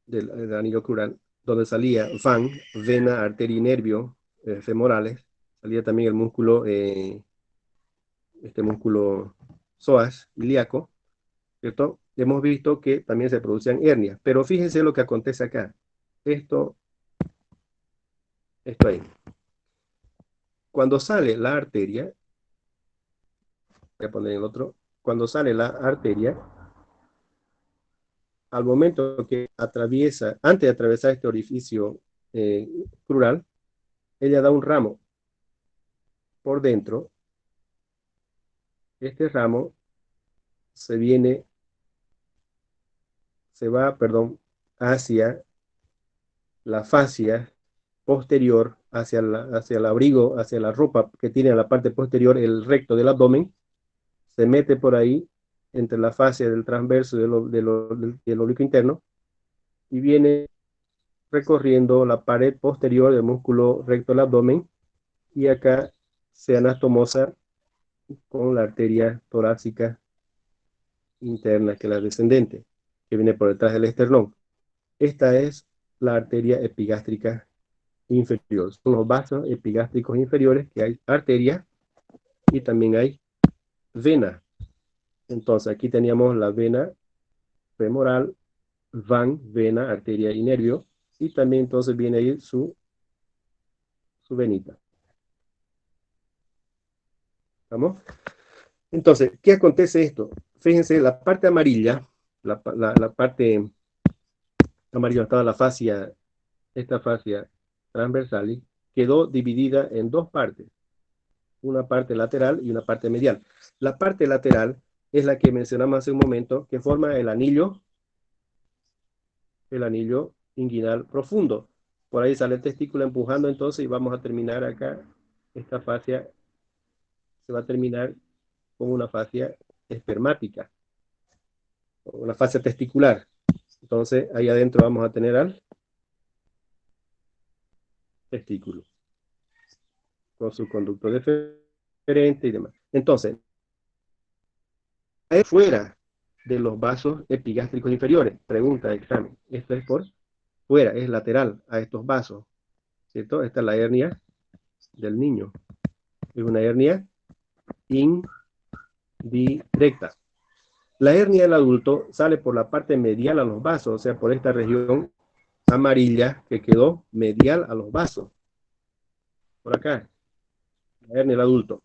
del anillo crural, donde salía van, vena, arteria y nervio femorales, salía también el músculo, este músculo psoas ilíaco, ¿cierto? Hemos visto que también se producían hernias, pero fíjense lo que acontece acá. Esto ahí. Cuando sale la arteria, voy a poner el otro, cuando sale la arteria, al momento que atraviesa, antes de atravesar este orificio crural, ella da un ramo por dentro. Este ramo perdón, hacia la fascia posterior, hacia el abrigo, hacia la ropa que tiene a la parte posterior, el recto del abdomen, se mete por ahí, entre la fascia del transverso del oblicuo interno, y viene recorriendo la pared posterior del músculo recto del abdomen, y acá se anastomosa con la arteria torácica interna, que es la descendente, que viene por detrás del esternón. Esta es la arteria epigástrica inferior. Son los vasos epigástricos inferiores, que hay arteria y también hay vena. Entonces aquí teníamos la vena femoral, vena, arteria y nervio, y también entonces viene ahí su venita. ¿Vamos? Entonces, ¿qué acontece esto? Fíjense, la parte amarilla, la parte amarilla estaba la fascia, esta fascia transversal, quedó dividida en dos partes. una parte lateral y una parte medial. La parte lateral es la que mencionamos hace un momento, que forma el anillo inguinal profundo. Por ahí sale el testículo empujando entonces y vamos a terminar acá. Esta fascia se va a terminar con una fascia espermática, una fascia testicular. Entonces ahí adentro vamos a tener al testículo con su conducto deferente y demás. Entonces, es fuera de los vasos epigástricos inferiores. Pregunta de examen. Esto es por fuera, es lateral a estos vasos, ¿cierto? Esta es la hernia del niño. Es una hernia indirecta. La hernia del adulto sale por la parte medial a los vasos, o sea, por esta región amarilla que quedó medial a los vasos. Por acá, la hernia del adulto.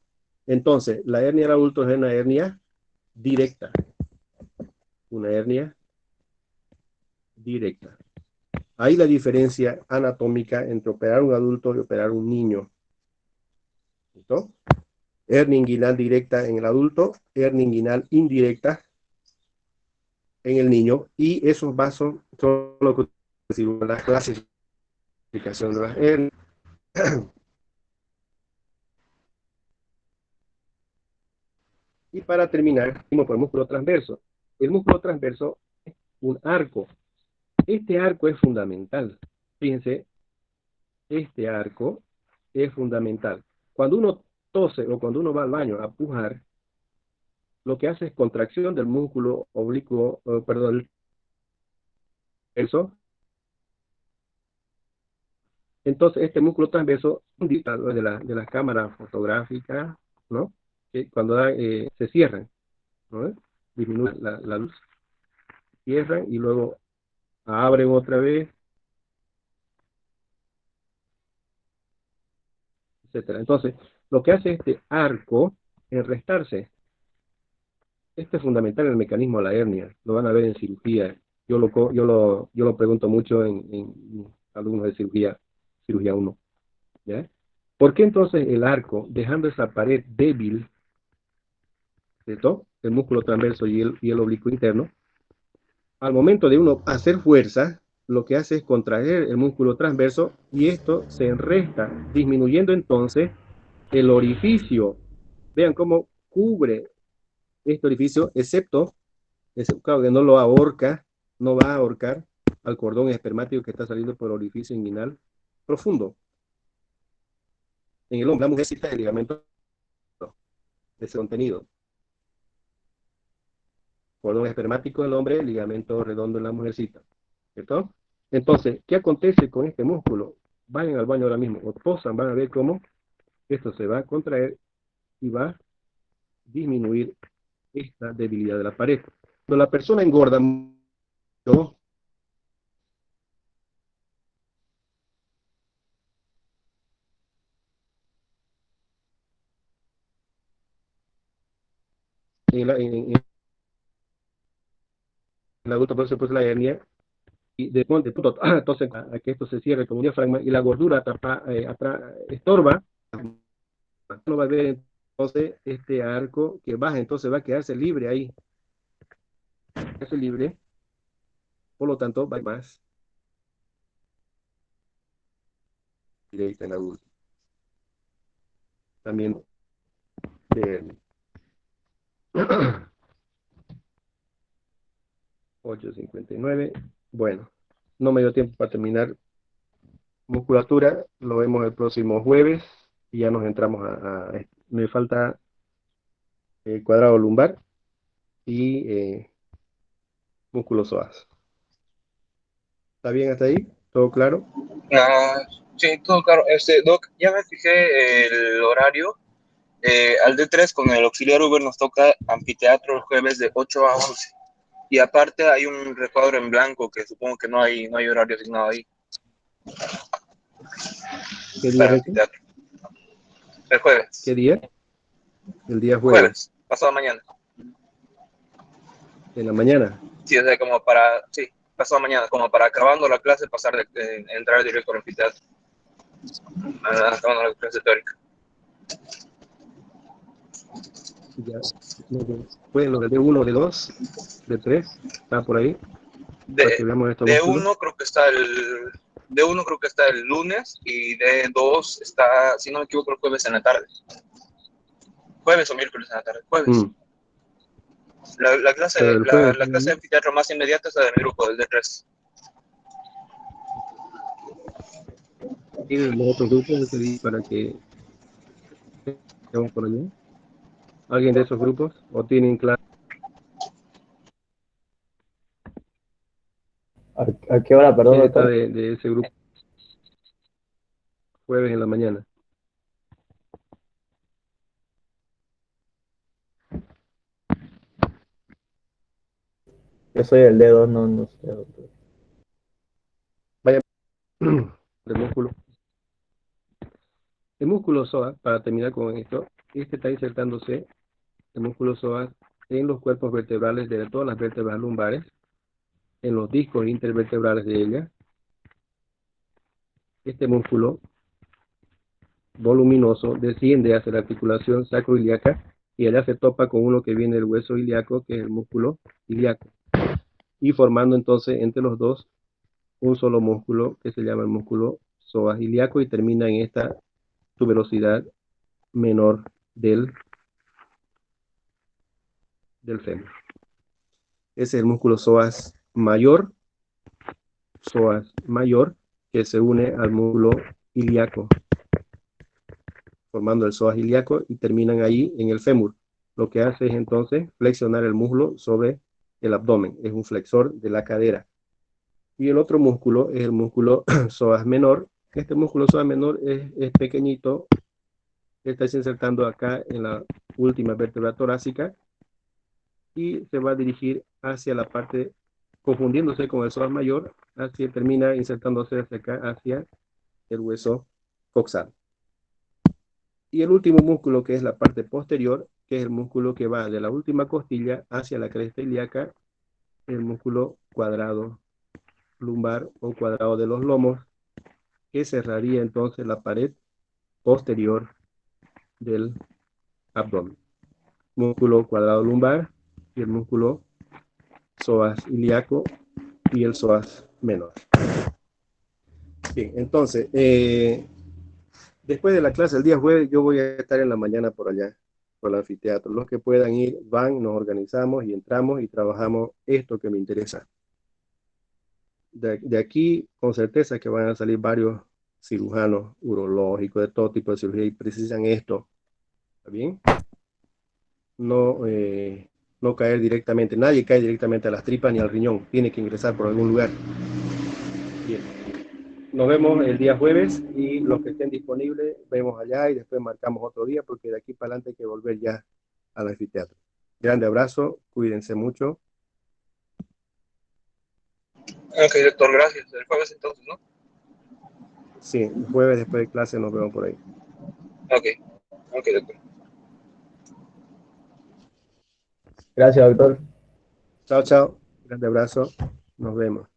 Entonces, la hernia del adulto es una hernia directa. Una hernia directa. Ahí la diferencia anatómica entre operar un adulto y operar un niño. ¿Listo? Hernia inguinal directa en el adulto, hernia inguinal indirecta en el niño, y esos vasos son lo que decimos la clasificación de las hernias. Y para terminar, por el músculo transverso. El músculo transverso es un arco. Este arco es fundamental. Fíjense, este arco es fundamental. Cuando uno tose o cuando uno va al baño a pujar, lo que hace es contracción del músculo oblicuo, perdón, eso. Entonces, este músculo transverso de las cámaras fotográficas, ¿no? Que cuando se cierran, ¿no? Disminuye la luz, cierran y luego abren otra vez, etcétera. Entonces, lo que hace este arco es restarse. Este es fundamental en el mecanismo de la hernia. Lo van a ver en cirugía. Yo lo pregunto mucho en alumnos de cirugía 1. ¿Ya? ¿Por qué entonces el arco, dejando esa pared débil, ¿cierto? El músculo transverso y el oblicuo interno, al momento de uno hacer fuerza, lo que hace es contraer el músculo transverso y esto se enresta, disminuyendo entonces el orificio. Vean cómo cubre este orificio, excepto, claro, que no lo ahorca, no va a ahorcar al cordón espermático que está saliendo por el orificio inguinal profundo. En el hombre, la mujer necesita el ligamento de ese contenido. Cordón espermático del hombre, ligamento redondo en la mujercita. ¿Cierto? Entonces, ¿qué acontece con este músculo? Vayan al baño ahora mismo, o posan, van a ver cómo esto se va a contraer y va a disminuir esta debilidad de la pared. Cuando la persona engorda mucho, en el adulto puede ser pues, la hernia, y de punto, entonces a que esto se cierre como un diafragma y la gordura atrás, estorba, no va a ver entonces este arco que baja, entonces va a quedarse libre ahí, quedarse libre, por lo tanto va más directa en adulto. También de 8:59. Bueno, no me dio tiempo para terminar musculatura, lo vemos el próximo jueves y ya nos entramos me falta el cuadrado lumbar y músculo psoas. ¿Está bien hasta ahí? ¿Todo claro? Ah, sí, todo claro. Doc, ya me fijé el horario. Al D3 con el auxiliar Uber nos toca anfiteatro el jueves de 8 a 11. Y aparte hay un recuadro en blanco que supongo que no hay horario asignado ahí ¿Qué día para es ese? anfiteatro. El ¿Qué jueves. día? El día jueves, Jueves, pasado mañana. en la mañana. Sí, o sea, como para, sí, pasado mañana, como para acabando la clase, entrar directo al anfiteatro. Acabando la clase teórica. Ya, pueden los de D1, D2, D3, está por ahí, para que De, veamos estos de músculos. uno creo que está el de uno creo que está el lunes y de dos está, si no me equivoco, el jueves en la tarde. Jueves o miércoles en la tarde. Jueves. Mm. Pero el jueves, La clase de anfiteatro más inmediata es la de mi grupo, el de tres. y los otros grupos ese día para que estemos por allá. ¿Alguien de esos grupos? ¿O tienen clase ¿A qué hora, perdón, está doctor? de ese grupo? Jueves en la mañana. Yo soy el dedo, no, no sé, doctor. Vaya, el músculo. El músculo psoas, para terminar con esto, este está insertándose, el músculo psoas, en los cuerpos vertebrales de todas las vértebras lumbares, en los discos intervertebrales de ellas. Este músculo voluminoso desciende hacia la articulación sacroiliaca y allá se topa con uno que viene del hueso ilíaco, que es el músculo ilíaco, y formando entonces entre los dos un solo músculo que se llama el músculo psoas ilíaco y termina en esta tuberosidad menor del fémur. Ese es el músculo psoas mayor, que se une al músculo ilíaco, formando el psoas ilíaco y terminan ahí en el fémur. Lo que hace es entonces flexionar el muslo sobre el abdomen, es un flexor de la cadera. Y el otro músculo es el músculo psoas menor. Este músculo psoas menor es pequeñito, está insertando acá en la última vértebra torácica y se va a dirigir hacia la parte, confundiéndose con el psoas mayor, así termina insertándose hacia acá, hacia el hueso coxal. Y el último músculo, que es la parte posterior, que es el músculo que va de la última costilla hacia la cresta ilíaca, el músculo cuadrado lumbar o cuadrado de los lomos, que cerraría entonces la pared posterior del abdomen. Músculo cuadrado lumbar y el músculo psoas ilíaco y el psoas menor. Bien, entonces, después de la clase el día jueves, yo voy a estar en la mañana por allá, por el anfiteatro. Los que puedan ir, van, nos organizamos y entramos y trabajamos esto que me interesa. De aquí, con certeza que van a salir varios cirujanos urológicos, de todo tipo de cirugía, y precisan esto. ¿Está bien? No, no caer directamente, nadie cae directamente a las tripas ni al riñón, tiene que ingresar por algún lugar. Bien. Nos vemos el día jueves y los que estén disponibles, vemos allá y después marcamos otro día porque de aquí para adelante hay que volver ya al anfiteatro. Grande abrazo, cuídense mucho. Ok, doctor, gracias. El jueves entonces, ¿no? Sí, el jueves después de clase nos vemos por ahí. Ok, ok, doctor. Gracias, doctor. Chao, chao. Grande abrazo. Nos vemos.